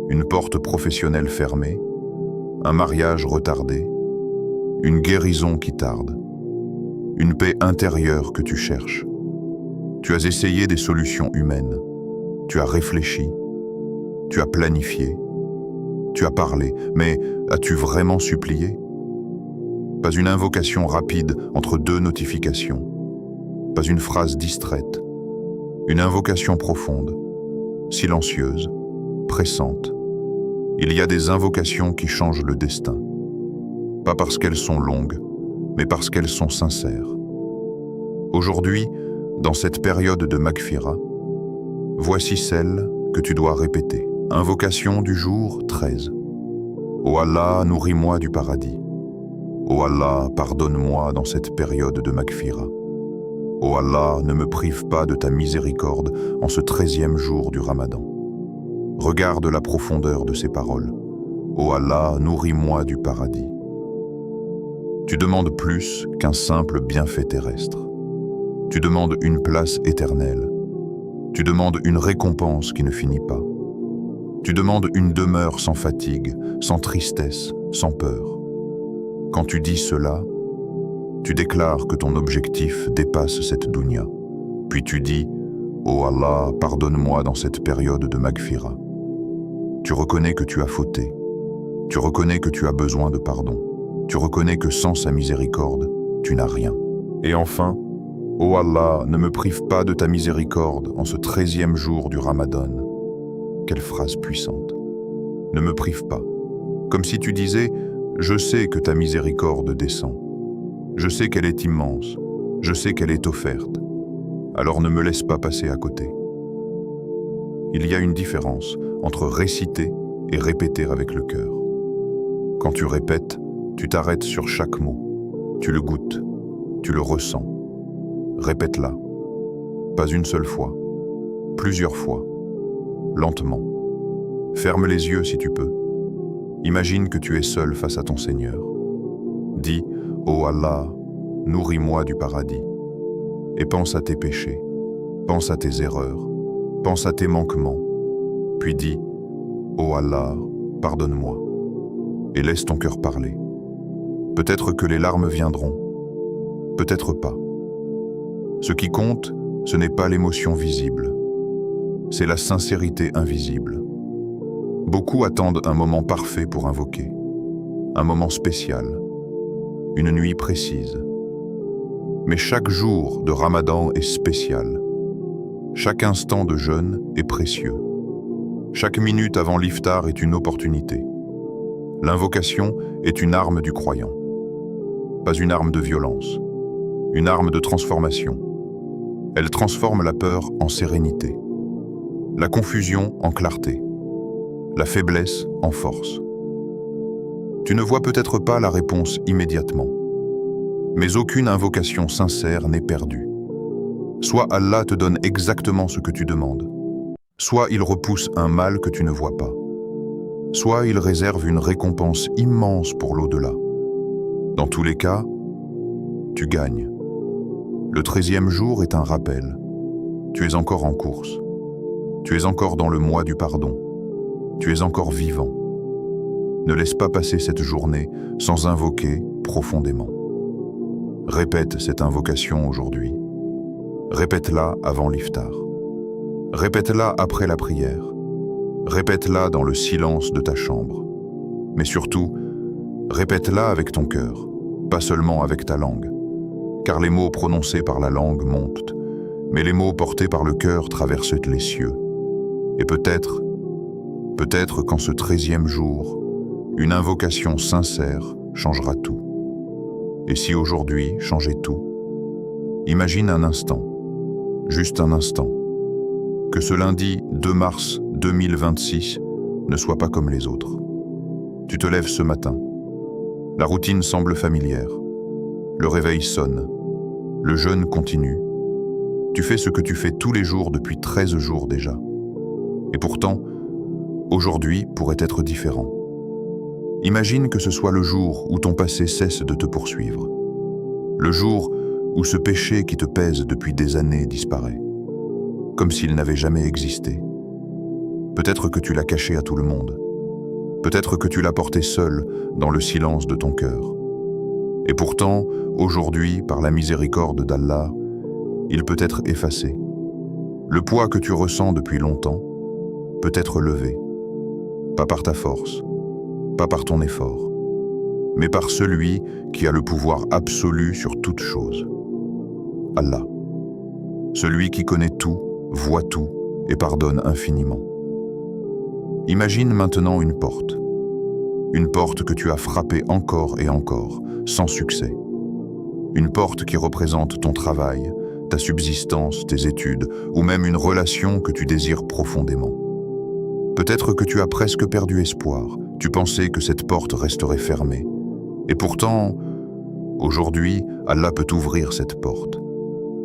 une porte professionnelle fermée, un mariage retardé, une guérison qui tarde, une paix intérieure que tu cherches. Tu as essayé des solutions humaines, tu as réfléchi, tu as planifié, tu as parlé, mais as-tu vraiment supplié? Pas une invocation rapide entre 2 notifications, pas une phrase distraite, une invocation profonde, silencieuse, pressante. Il y a des invocations qui changent le destin, pas parce qu'elles sont longues, mais parce qu'elles sont sincères. Aujourd'hui, dans cette période de Maghfira, voici celle que tu dois répéter. Invocation du jour 13. Ô Allah, nourris-moi du paradis. Ô Allah, pardonne-moi dans cette période de Maghfira. Ô Allah, ne me prive pas de ta miséricorde en ce 13e jour du Ramadan. Regarde la profondeur de ces paroles. Ô Allah, nourris-moi du paradis. Tu demandes plus qu'un simple bienfait terrestre. Tu demandes une place éternelle. Tu demandes une récompense qui ne finit pas. Tu demandes une demeure sans fatigue, sans tristesse, sans peur. Quand tu dis cela, tu déclares que ton objectif dépasse cette dunya. Puis tu dis « Ô Allah, pardonne-moi dans cette période de Maghfira ». Tu reconnais que tu as fauté. Tu reconnais que tu as besoin de pardon. Tu reconnais que sans sa miséricorde, tu n'as rien. Et enfin, « Ô Allah, ne me prive pas de ta miséricorde en ce 13e jour du Ramadan ». Quelle phrase puissante. Ne me prive pas. Comme si tu disais « Je sais que ta miséricorde descend. Je sais qu'elle est immense. Je sais qu'elle est offerte. Alors ne me laisse pas passer à côté. » Il y a une différence entre réciter et répéter avec le cœur. Quand tu répètes, tu t'arrêtes sur chaque mot. Tu le goûtes. Tu le ressens. Répète-la. Pas une seule fois. Plusieurs fois. Lentement. Ferme les yeux si tu peux. Imagine que tu es seul face à ton Seigneur. Dis « Ô Allah, nourris-moi du paradis » et pense à tes péchés, pense à tes erreurs, pense à tes manquements, puis dis « Ô Allah, pardonne-moi » et laisse ton cœur parler. Peut-être que les larmes viendront, peut-être pas. Ce qui compte, ce n'est pas l'émotion visible, c'est la sincérité invisible. Beaucoup attendent un moment parfait pour invoquer, un moment spécial, une nuit précise. Mais chaque jour de Ramadan est spécial. Chaque instant de jeûne est précieux. Chaque minute avant l'iftar est une opportunité. L'invocation est une arme du croyant. Pas une arme de violence, une arme de transformation. Elle transforme la peur en sérénité, la confusion en clarté, la faiblesse en force. Tu ne vois peut-être pas la réponse immédiatement, mais aucune invocation sincère n'est perdue. Soit Allah te donne exactement ce que tu demandes, soit il repousse un mal que tu ne vois pas, soit il réserve une récompense immense pour l'au-delà. Dans tous les cas, tu gagnes. Le 13e jour est un rappel. Tu es encore en course. Tu es encore dans le mois du pardon. Tu es encore vivant. Ne laisse pas passer cette journée sans invoquer profondément. Répète cette invocation aujourd'hui. Répète-la avant l'iftar. Répète-la après la prière. Répète-la dans le silence de ta chambre. Mais surtout, répète-la avec ton cœur, pas seulement avec ta langue. Car les mots prononcés par la langue montent, mais les mots portés par le cœur traversent les cieux. Et peut-être qu'en ce 13e jour, une invocation sincère changera tout. Et si aujourd'hui changeait tout? Imagine un instant, juste un instant, que ce lundi 2 mars 2026 ne soit pas comme les autres. Tu te lèves ce matin. La routine semble familière. Le réveil sonne. Le jeûne continue. Tu fais ce que tu fais tous les jours depuis 13 jours déjà. Et pourtant, aujourd'hui pourrait être différent. Imagine que ce soit le jour où ton passé cesse de te poursuivre. Le jour où ce péché qui te pèse depuis des années disparaît, comme s'il n'avait jamais existé. Peut-être que tu l'as caché à tout le monde. Peut-être que tu l'as porté seul dans le silence de ton cœur. Et pourtant, aujourd'hui, par la miséricorde d'Allah, il peut être effacé. Le poids que tu ressens depuis longtemps peut être levé, pas par ta force, pas par ton effort, mais par celui qui a le pouvoir absolu sur toute chose. Allah, celui qui connaît tout, voit tout et pardonne infiniment. Imagine maintenant une porte que tu as frappée encore et encore, sans succès. Une porte qui représente ton travail, ta subsistance, tes études, ou même une relation que tu désires profondément. Peut-être que tu as presque perdu espoir, tu pensais que cette porte resterait fermée. Et pourtant, aujourd'hui, Allah peut ouvrir cette porte.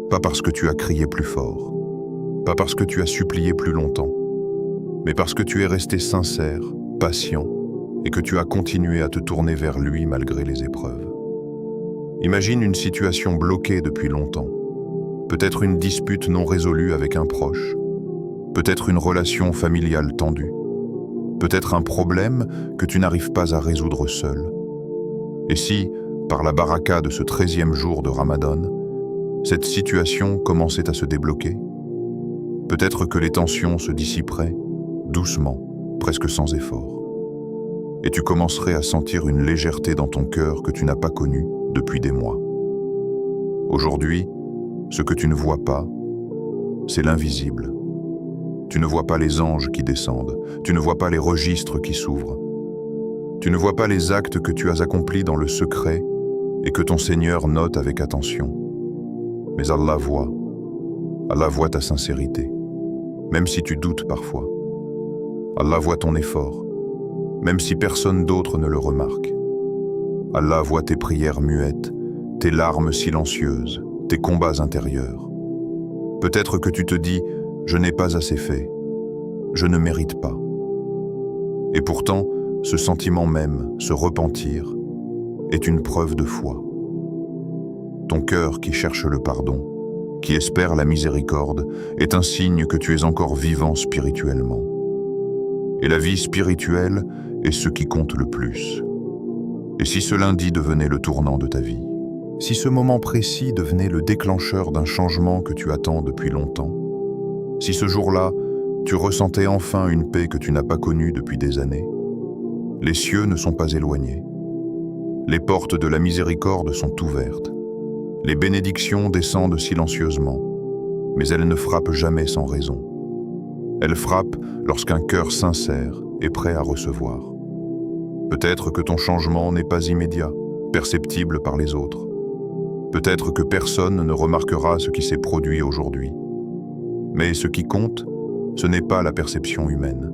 Pas parce que tu as crié plus fort, pas parce que tu as supplié plus longtemps, mais parce que tu es resté sincère, patient, et que tu as continué à te tourner vers lui malgré les épreuves. Imagine une situation bloquée depuis longtemps, peut-être une dispute non résolue avec un proche, peut-être une relation familiale tendue, peut-être un problème que tu n'arrives pas à résoudre seul. Et si, par la baraka de ce 13e jour de Ramadan, cette situation commençait à se débloquer? Peut-être que les tensions se dissiperaient, doucement, presque sans effort. Et tu commencerais à sentir une légèreté dans ton cœur que tu n'as pas connue depuis des mois. Aujourd'hui, ce que tu ne vois pas, c'est l'invisible. Tu ne vois pas les anges qui descendent, tu ne vois pas les registres qui s'ouvrent. Tu ne vois pas les actes que tu as accomplis dans le secret et que ton Seigneur note avec attention. Mais Allah voit ta sincérité, même si tu doutes parfois. Allah voit ton effort, même si personne d'autre ne le remarque. Allah voit tes prières muettes, tes larmes silencieuses, tes combats intérieurs. Peut-être que tu te dis « je n'ai pas assez fait, je ne mérite pas ». Et pourtant, ce sentiment même, ce repentir, est une preuve de foi. Ton cœur qui cherche le pardon, qui espère la miséricorde, est un signe que tu es encore vivant spirituellement. Et la vie spirituelle est ce qui compte le plus. Et si ce lundi devenait le tournant de ta vie, si ce moment précis devenait le déclencheur d'un changement que tu attends depuis longtemps, si ce jour-là, tu ressentais enfin une paix que tu n'as pas connue depuis des années, les cieux ne sont pas éloignés. Les portes de la miséricorde sont ouvertes. Les bénédictions descendent silencieusement, mais elles ne frappent jamais sans raison. Elles frappent lorsqu'un cœur sincère est prêt à recevoir. Peut-être que ton changement n'est pas immédiat, perceptible par les autres. Peut-être que personne ne remarquera ce qui s'est produit aujourd'hui. Mais ce qui compte, ce n'est pas la perception humaine.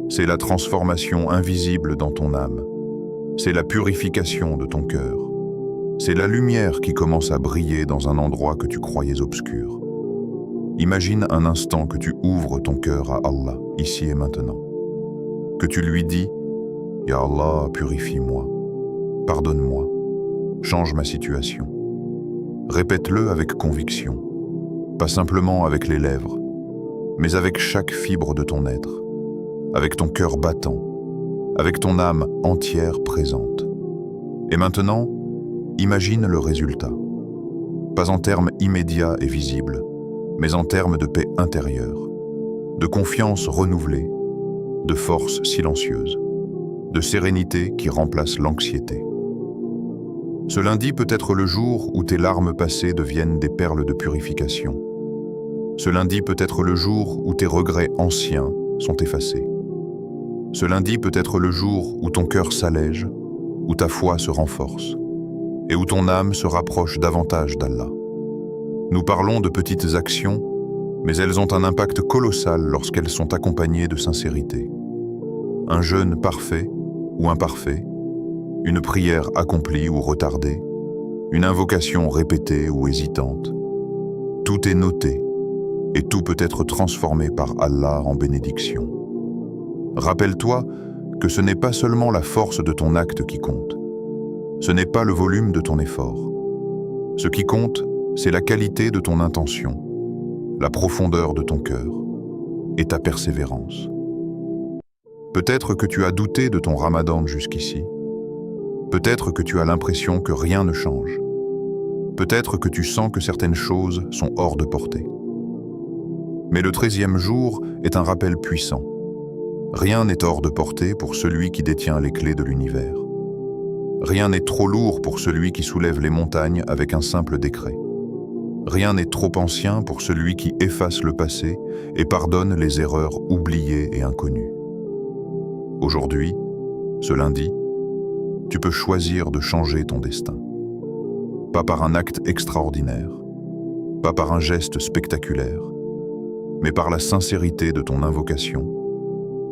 C'est la transformation invisible dans ton âme. C'est la purification de ton cœur. C'est la lumière qui commence à briller dans un endroit que tu croyais obscur. Imagine un instant que tu ouvres ton cœur à Allah, ici et maintenant. Que tu lui dis « Ya Allah, purifie-moi, pardonne-moi, change ma situation ». Répète-le avec conviction, pas simplement avec les lèvres, mais avec chaque fibre de ton être, avec ton cœur battant, avec ton âme entière présente. Et maintenant, imagine le résultat, pas en termes immédiats et visibles, mais en termes de paix intérieure, de confiance renouvelée, de force silencieuse, de sérénité qui remplace l'anxiété. Ce lundi peut être le jour où tes larmes passées deviennent des perles de purification, Ce lundi peut être le jour où tes regrets anciens sont effacés. Ce lundi peut être le jour où ton cœur s'allège, où ta foi se renforce et où ton âme se rapproche davantage d'Allah. Nous parlons de petites actions, mais elles ont un impact colossal lorsqu'elles sont accompagnées de sincérité. Un jeûne parfait ou imparfait, une prière accomplie ou retardée, une invocation répétée ou hésitante. Tout est noté et tout peut être transformé par Allah en bénédiction. Rappelle-toi que ce n'est pas seulement la force de ton acte qui compte. Ce n'est pas le volume de ton effort. Ce qui compte, c'est la qualité de ton intention, la profondeur de ton cœur et ta persévérance. Peut-être que tu as douté de ton Ramadan jusqu'ici. Peut-être que tu as l'impression que rien ne change. Peut-être que tu sens que certaines choses sont hors de portée. Mais le 13e jour est un rappel puissant. Rien n'est hors de portée pour celui qui détient les clés de l'univers. Rien n'est trop lourd pour celui qui soulève les montagnes avec un simple décret. Rien n'est trop ancien pour celui qui efface le passé et pardonne les erreurs oubliées et inconnues. Aujourd'hui, ce lundi, tu peux choisir de changer ton destin. Pas par un acte extraordinaire, pas par un geste spectaculaire, mais par la sincérité de ton invocation,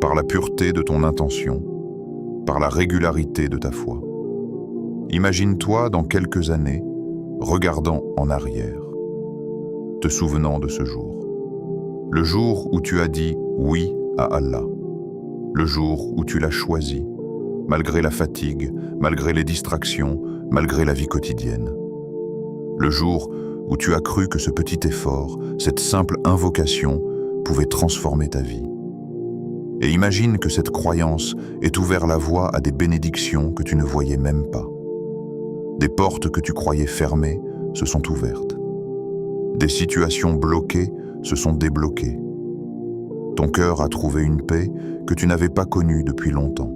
par la pureté de ton intention, par la régularité de ta foi. Imagine-toi dans quelques années, regardant en arrière, te souvenant de ce jour. Le jour où tu as dit oui à Allah. Le jour où tu l'as choisi, malgré la fatigue, malgré les distractions, malgré la vie quotidienne. Le jour où tu as cru que ce petit effort, cette simple invocation, pouvait transformer ta vie. Et imagine que cette croyance ait ouvert la voie à des bénédictions que tu ne voyais même pas. Des portes que tu croyais fermées se sont ouvertes. Des situations bloquées se sont débloquées. Ton cœur a trouvé une paix que tu n'avais pas connue depuis longtemps.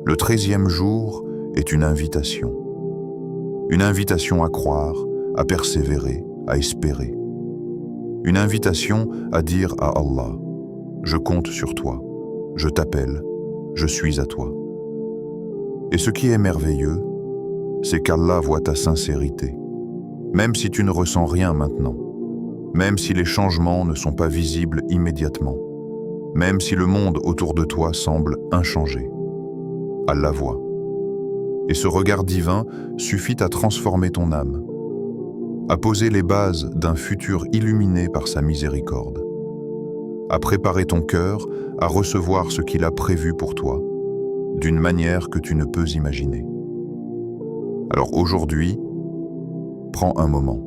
Le 13e jour est une invitation. Une invitation à croire, à persévérer, à espérer. Une invitation à dire à Allah, « Je compte sur toi, je t'appelle, je suis à toi. » Et ce qui est merveilleux, c'est qu'Allah voit ta sincérité, même si tu ne ressens rien maintenant, même si les changements ne sont pas visibles immédiatement, même si le monde autour de toi semble inchangé. Allah voit. Et ce regard divin suffit à transformer ton âme, à poser les bases d'un futur illuminé par sa miséricorde, à préparer ton cœur à recevoir ce qu'il a prévu pour toi, d'une manière que tu ne peux imaginer. Alors aujourd'hui, prends un moment,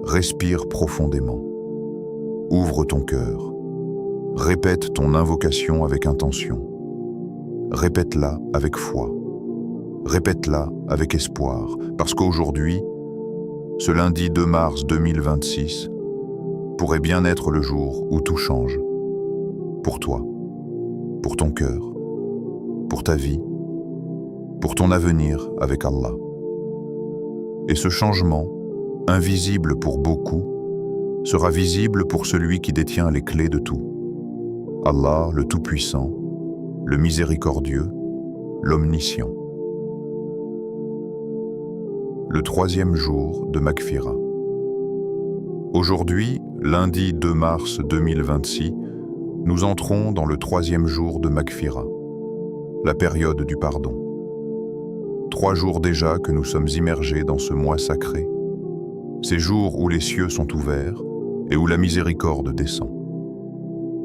respire profondément, ouvre ton cœur, répète ton invocation avec intention, répète-la avec foi, répète-la avec espoir, parce qu'aujourd'hui, ce lundi 2 mars 2026, pourrait bien être le jour où tout change, pour toi, pour ton cœur, pour ta vie, pour ton avenir avec Allah. Et ce changement, invisible pour beaucoup, sera visible pour celui qui détient les clés de tout. Allah, le Tout-Puissant, le Miséricordieux, l'Omniscient. Le 3e jour de Maghfira. Aujourd'hui, lundi 2 mars 2026, nous entrons dans le 3e jour de Maghfira, la période du pardon. 3 jours déjà que nous sommes immergés dans ce mois sacré, ces jours où les cieux sont ouverts et où la miséricorde descend.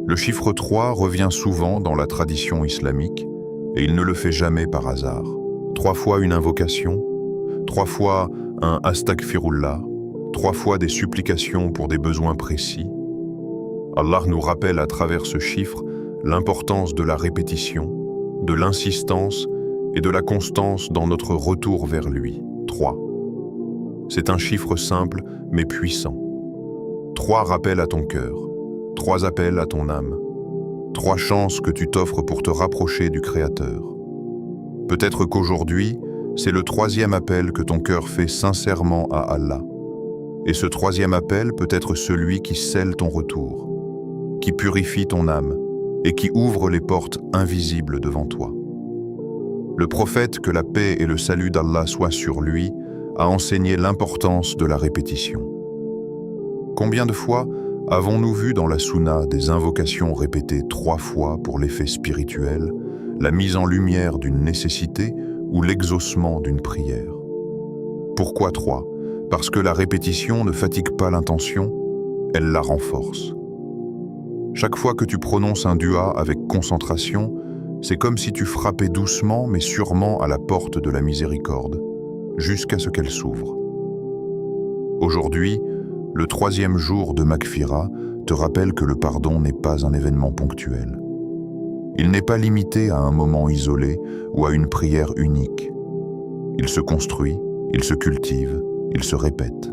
Le chiffre 3 revient souvent dans la tradition islamique et il ne le fait jamais par hasard. 3 fois une invocation, 3 fois un astaghfirullah, 3 fois des supplications pour des besoins précis. Allah nous rappelle à travers ce chiffre l'importance de la répétition, de l'insistance et de la constance dans notre retour vers lui. 3. C'est un chiffre simple mais puissant. 3 rappels à ton cœur, 3 appels à ton âme, 3 chances que tu t'offres pour te rapprocher du Créateur. Peut-être qu'aujourd'hui, c'est le 3e appel que ton cœur fait sincèrement à Allah. Et ce troisième appel peut être celui qui scelle ton retour, qui purifie ton âme et qui ouvre les portes invisibles devant toi. Le prophète, que la paix et le salut d'Allah soient sur lui, a enseigné l'importance de la répétition. Combien de fois avons-nous vu dans la Sunna des invocations répétées 3 fois pour l'effet spirituel, la mise en lumière d'une nécessité ou l'exaucement d'une prière? Pourquoi 3? Parce que la répétition ne fatigue pas l'intention, elle la renforce. Chaque fois que tu prononces un dua avec concentration, c'est comme si tu frappais doucement mais sûrement à la porte de la miséricorde, jusqu'à ce qu'elle s'ouvre. Aujourd'hui, le 3e jour de Maghfira te rappelle que le pardon n'est pas un événement ponctuel. Il n'est pas limité à un moment isolé ou à une prière unique. Il se construit, il se cultive, il se répète.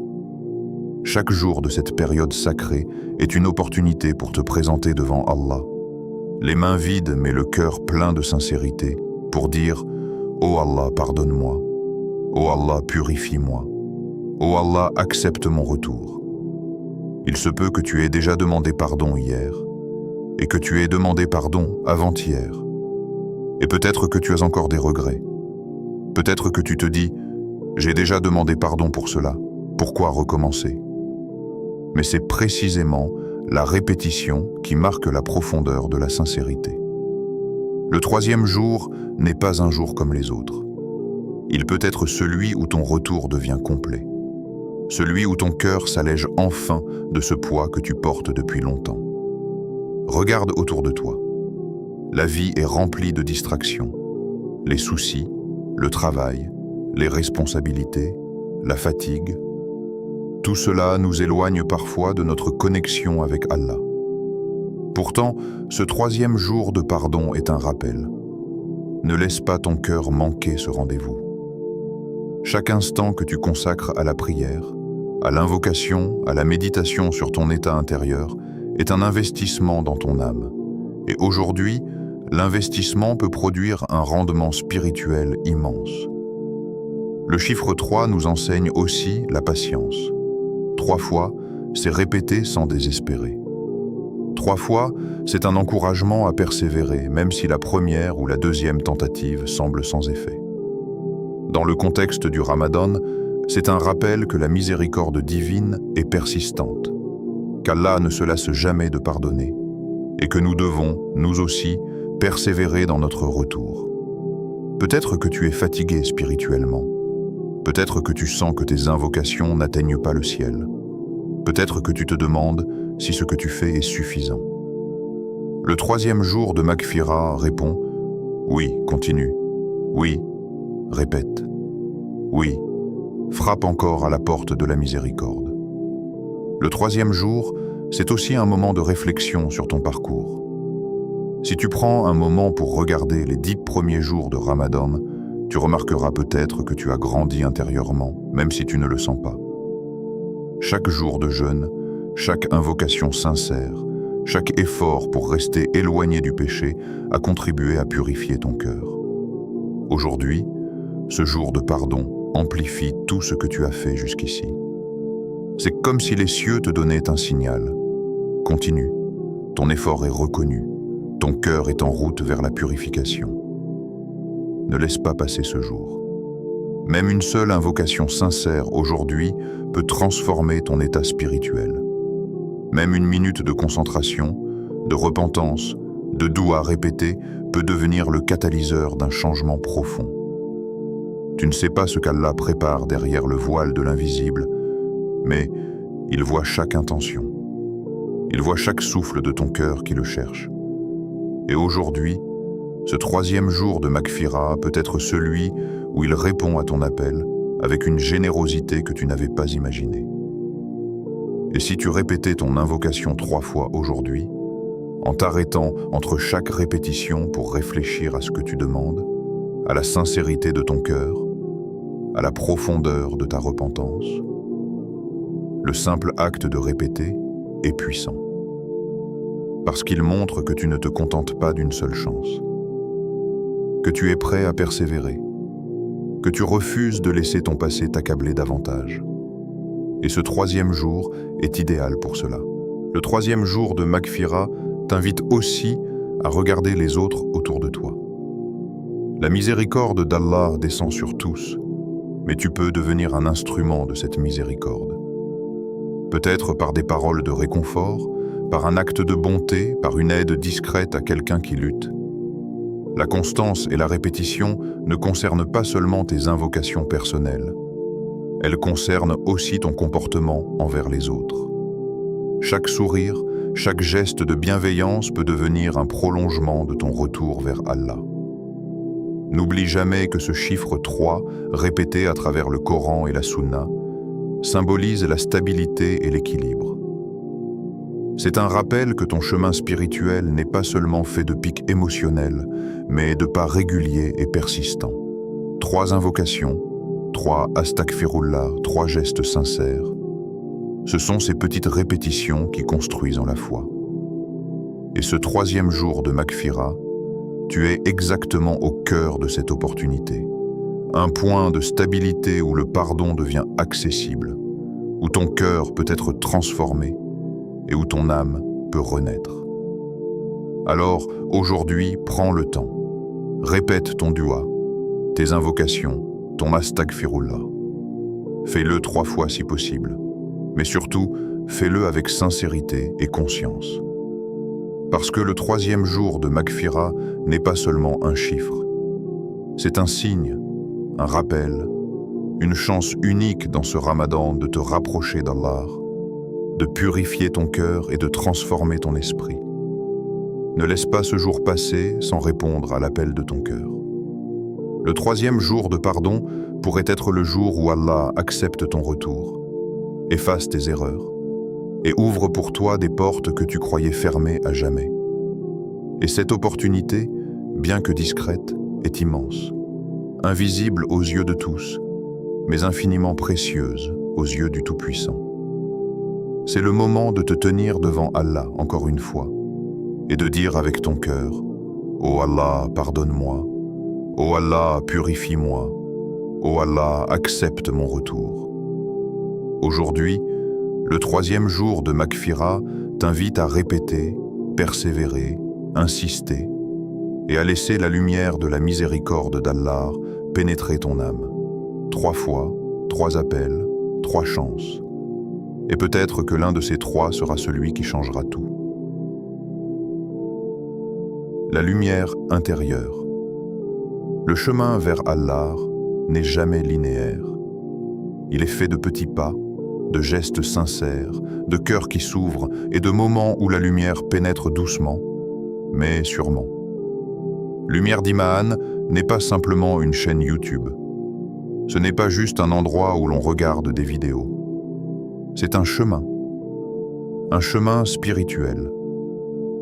Chaque jour de cette période sacrée est une opportunité pour te présenter devant Allah, les mains vides mais le cœur plein de sincérité, pour dire « Oh Allah, pardonne-moi. Oh Allah, purifie-moi. Oh Allah, accepte mon retour. » Il se peut que tu aies déjà demandé pardon hier, et que tu aies demandé pardon avant-hier. Et peut-être que tu as encore des regrets. Peut-être que tu te dis « J'ai déjà demandé pardon pour cela, pourquoi recommencer ?» Mais c'est précisément la répétition qui marque la profondeur de la sincérité. Le 3e jour n'est pas un jour comme les autres. Il peut être celui où ton retour devient complet. Celui où ton cœur s'allège enfin de ce poids que tu portes depuis longtemps. Regarde autour de toi. La vie est remplie de distractions. Les soucis, le travail, les responsabilités, la fatigue. Tout cela nous éloigne parfois de notre connexion avec Allah. Pourtant, ce 3e jour de pardon est un rappel. Ne laisse pas ton cœur manquer ce rendez-vous. Chaque instant que tu consacres à la prière, à l'invocation, à la méditation sur ton état intérieur, est un investissement dans ton âme. Et aujourd'hui, l'investissement peut produire un rendement spirituel immense. Le chiffre 3 nous enseigne aussi la patience. 3 fois, c'est répéter sans désespérer. 3 fois, c'est un encouragement à persévérer, même si la première ou la 2e tentative semble sans effet. Dans le contexte du Ramadan, c'est un rappel que la miséricorde divine est persistante, qu'Allah ne se lasse jamais de pardonner, et que nous devons, nous aussi, persévérer dans notre retour. Peut-être que tu es fatigué spirituellement. Peut-être que tu sens que tes invocations n'atteignent pas le ciel. Peut-être que tu te demandes si ce que tu fais est suffisant. Le 3e jour de Maghfira répond « Oui, continue. Oui, répète. Oui, frappe encore à la porte de la miséricorde. » Le 3e jour, c'est aussi un moment de réflexion sur ton parcours. Si tu prends un moment pour regarder les 10 premiers jours de Ramadan, tu remarqueras peut-être que tu as grandi intérieurement, même si tu ne le sens pas. Chaque jour de jeûne, chaque invocation sincère, chaque effort pour rester éloigné du péché a contribué à purifier ton cœur. Aujourd'hui, ce jour de pardon amplifie tout ce que tu as fait jusqu'ici. C'est comme si les cieux te donnaient un signal. Continue, ton effort est reconnu, ton cœur est en route vers la purification. Ne laisse pas passer ce jour. Même une seule invocation sincère aujourd'hui peut transformer ton état spirituel. Même une minute de concentration, de repentance, de doua répété peut devenir le catalyseur d'un changement profond. Tu ne sais pas ce qu'Allah prépare derrière le voile de l'invisible, mais il voit chaque intention. Il voit chaque souffle de ton cœur qui le cherche. Et aujourd'hui, ce 3e jour de Maghfira peut être celui où il répond à ton appel avec une générosité que tu n'avais pas imaginée. Et si tu répétais ton invocation 3 fois aujourd'hui, en t'arrêtant entre chaque répétition pour réfléchir à ce que tu demandes, à la sincérité de ton cœur, à la profondeur de ta repentance, le simple acte de répéter est puissant. Parce qu'il montre que tu ne te contentes pas d'une seule chance, que tu es prêt à persévérer, que tu refuses de laisser ton passé t'accabler davantage. Et ce troisième jour est idéal pour cela. Le troisième jour de Maghfira t'invite aussi à regarder les autres autour de toi. La miséricorde d'Allah descend sur tous, mais tu peux devenir un instrument de cette miséricorde. Peut-être par des paroles de réconfort, par un acte de bonté, par une aide discrète à quelqu'un qui lutte. La constance et la répétition ne concernent pas seulement tes invocations personnelles. Elles concernent aussi ton comportement envers les autres. Chaque sourire, chaque geste de bienveillance peut devenir un prolongement de ton retour vers Allah. N'oublie jamais que ce chiffre 3, répété à travers le Coran et la Sunna, symbolise la stabilité et l'équilibre. C'est un rappel que ton chemin spirituel n'est pas seulement fait de pics émotionnels, mais de pas réguliers et persistants. 3 invocations, 3 astaghfirullah, 3 gestes sincères. Ce sont ces petites répétitions qui construisent en la foi. Et ce troisième jour de Maghfira, tu es exactement au cœur de cette opportunité. Un point de stabilité où le pardon devient accessible, où ton cœur peut être transformé et où ton âme peut renaître. Alors, aujourd'hui, prends le temps. Répète ton dua, tes invocations, ton astaghfirullah. Fais-le 3 fois si possible, mais surtout, fais-le avec sincérité et conscience. Parce que le troisième jour de Maghfira n'est pas seulement un chiffre. C'est un signe, un rappel, une chance unique dans ce Ramadan de te rapprocher d'Allah, de purifier ton cœur et de transformer ton esprit. Ne laisse pas ce jour passer sans répondre à l'appel de ton cœur. Le troisième jour de pardon pourrait être le jour où Allah accepte ton retour, efface tes erreurs et ouvre pour toi des portes que tu croyais fermées à jamais. Et cette opportunité, bien que discrète, est immense, invisible aux yeux de tous, mais infiniment précieuse aux yeux du Tout-Puissant. C'est le moment de te tenir devant Allah encore une fois et de dire avec ton cœur « Ô Allah, pardonne-moi. Ô Allah, purifie-moi. Ô Allah, accepte mon retour. » Aujourd'hui, le troisième jour de Maghfira t'invite à répéter, persévérer, insister et à laisser la lumière de la miséricorde d'Allah pénétrer ton âme. 3 fois, 3 appels, 3 chances. Et peut-être que l'un de ces 3 sera celui qui changera tout. La lumière intérieure. Le chemin vers Allah n'est jamais linéaire. Il est fait de petits pas, de gestes sincères, de cœurs qui s'ouvrent et de moments où la lumière pénètre doucement, mais sûrement. Lumière d'Iman n'est pas simplement une chaîne YouTube. Ce n'est pas juste un endroit où l'on regarde des vidéos. C'est un chemin spirituel,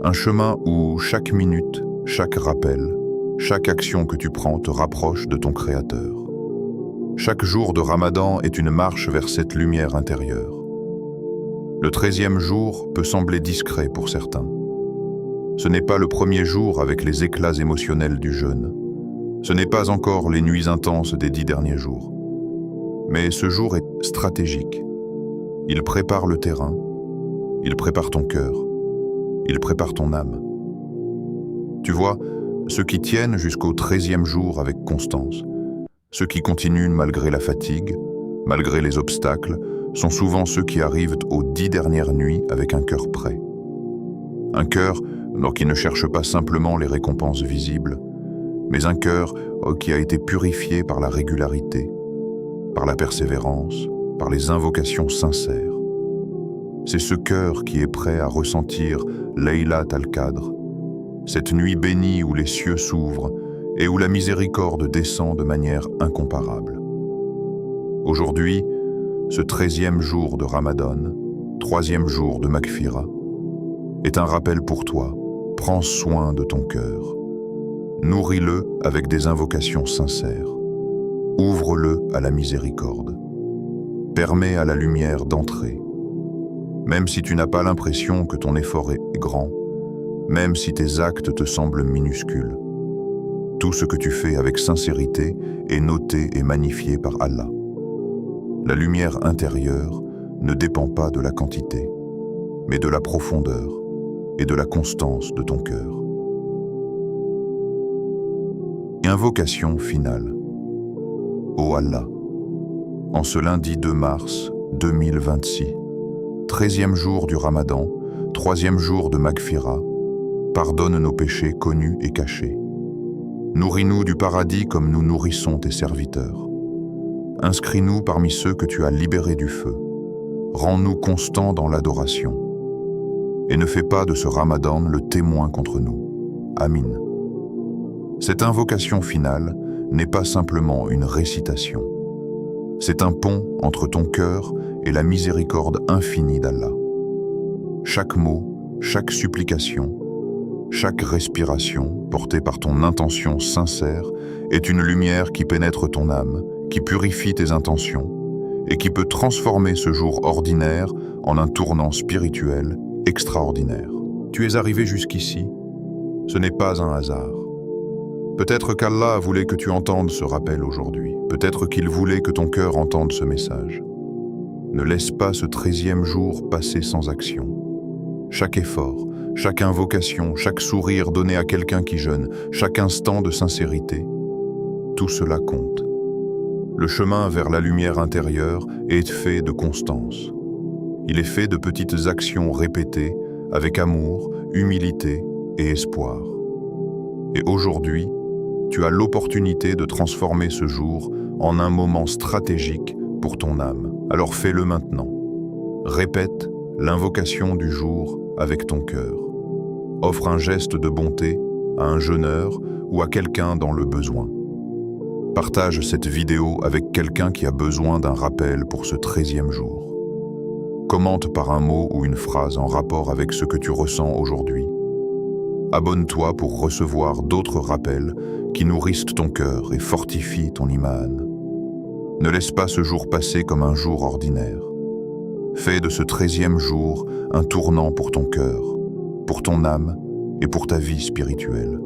un chemin où chaque minute, chaque rappel, chaque action que tu prends te rapproche de ton Créateur. Chaque jour de Ramadan est une marche vers cette lumière intérieure. Le 13e jour peut sembler discret pour certains. Ce n'est pas le premier jour avec les éclats émotionnels du jeûne. Ce n'est pas encore les nuits intenses des 10 derniers jours. Mais ce jour est stratégique. Il prépare le terrain, il prépare ton cœur, il prépare ton âme. Tu vois, ceux qui tiennent jusqu'au 13e jour avec constance, ceux qui continuent malgré la fatigue, malgré les obstacles, sont souvent ceux qui arrivent aux 10 dernières nuits avec un cœur prêt. Un cœur qui ne cherche pas simplement les récompenses visibles, mais un cœur qui a été purifié par la régularité, par la persévérance, par les invocations sincères. C'est ce cœur qui est prêt à ressentir Laylat al-Qadr, cette nuit bénie où les cieux s'ouvrent et où la miséricorde descend de manière incomparable. Aujourd'hui, ce 13e jour de Ramadan, 3e jour de Maghfira, est un rappel pour toi. Prends soin de ton cœur. Nourris-le avec des invocations sincères. Ouvre-le à la miséricorde. Permets à la lumière d'entrer. Même si tu n'as pas l'impression que ton effort est grand, même si tes actes te semblent minuscules, tout ce que tu fais avec sincérité est noté et magnifié par Allah. La lumière intérieure ne dépend pas de la quantité, mais de la profondeur et de la constance de ton cœur. Invocation finale. Ô Allah, en ce lundi 2 mars 2026, 13e jour du Ramadan, 3e jour de Maghfira, pardonne nos péchés connus et cachés. Nourris-nous du paradis comme nous nourrissons tes serviteurs. Inscris-nous parmi ceux que tu as libérés du feu. Rends-nous constants dans l'adoration. Et ne fais pas de ce Ramadan le témoin contre nous. Amin. Cette invocation finale n'est pas simplement une récitation. C'est un pont entre ton cœur et la miséricorde infinie d'Allah. Chaque mot, chaque supplication, chaque respiration portée par ton intention sincère est une lumière qui pénètre ton âme, qui purifie tes intentions et qui peut transformer ce jour ordinaire en un tournant spirituel extraordinaire. Tu es arrivé jusqu'ici, ce n'est pas un hasard. Peut-être qu'Allah voulait que tu entendes ce rappel aujourd'hui. Peut-être qu'il voulait que ton cœur entende ce message. Ne laisse pas ce 13e jour passer sans action. Chaque effort, chaque invocation, chaque sourire donné à quelqu'un qui jeûne, chaque instant de sincérité, tout cela compte. Le chemin vers la lumière intérieure est fait de constance. Il est fait de petites actions répétées avec amour, humilité et espoir. Et aujourd'hui, tu as l'opportunité de transformer ce jour en un moment stratégique pour ton âme. Alors fais-le maintenant. Répète l'invocation du jour avec ton cœur. Offre un geste de bonté à un jeûneur ou à quelqu'un dans le besoin. Partage cette vidéo avec quelqu'un qui a besoin d'un rappel pour ce 13e jour. Commente par un mot ou une phrase en rapport avec ce que tu ressens aujourd'hui. Abonne-toi pour recevoir d'autres rappels qui nourrissent ton cœur et fortifient ton iman. Ne laisse pas ce jour passer comme un jour ordinaire. Fais de ce 13e jour un tournant pour ton cœur, pour ton âme et pour ta vie spirituelle.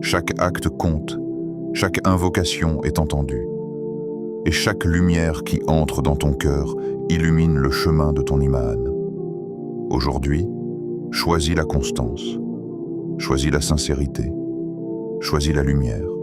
Chaque acte compte, chaque invocation est entendue, et chaque lumière qui entre dans ton cœur illumine le chemin de ton iman. Aujourd'hui, choisis la constance, choisis la sincérité, choisis la lumière.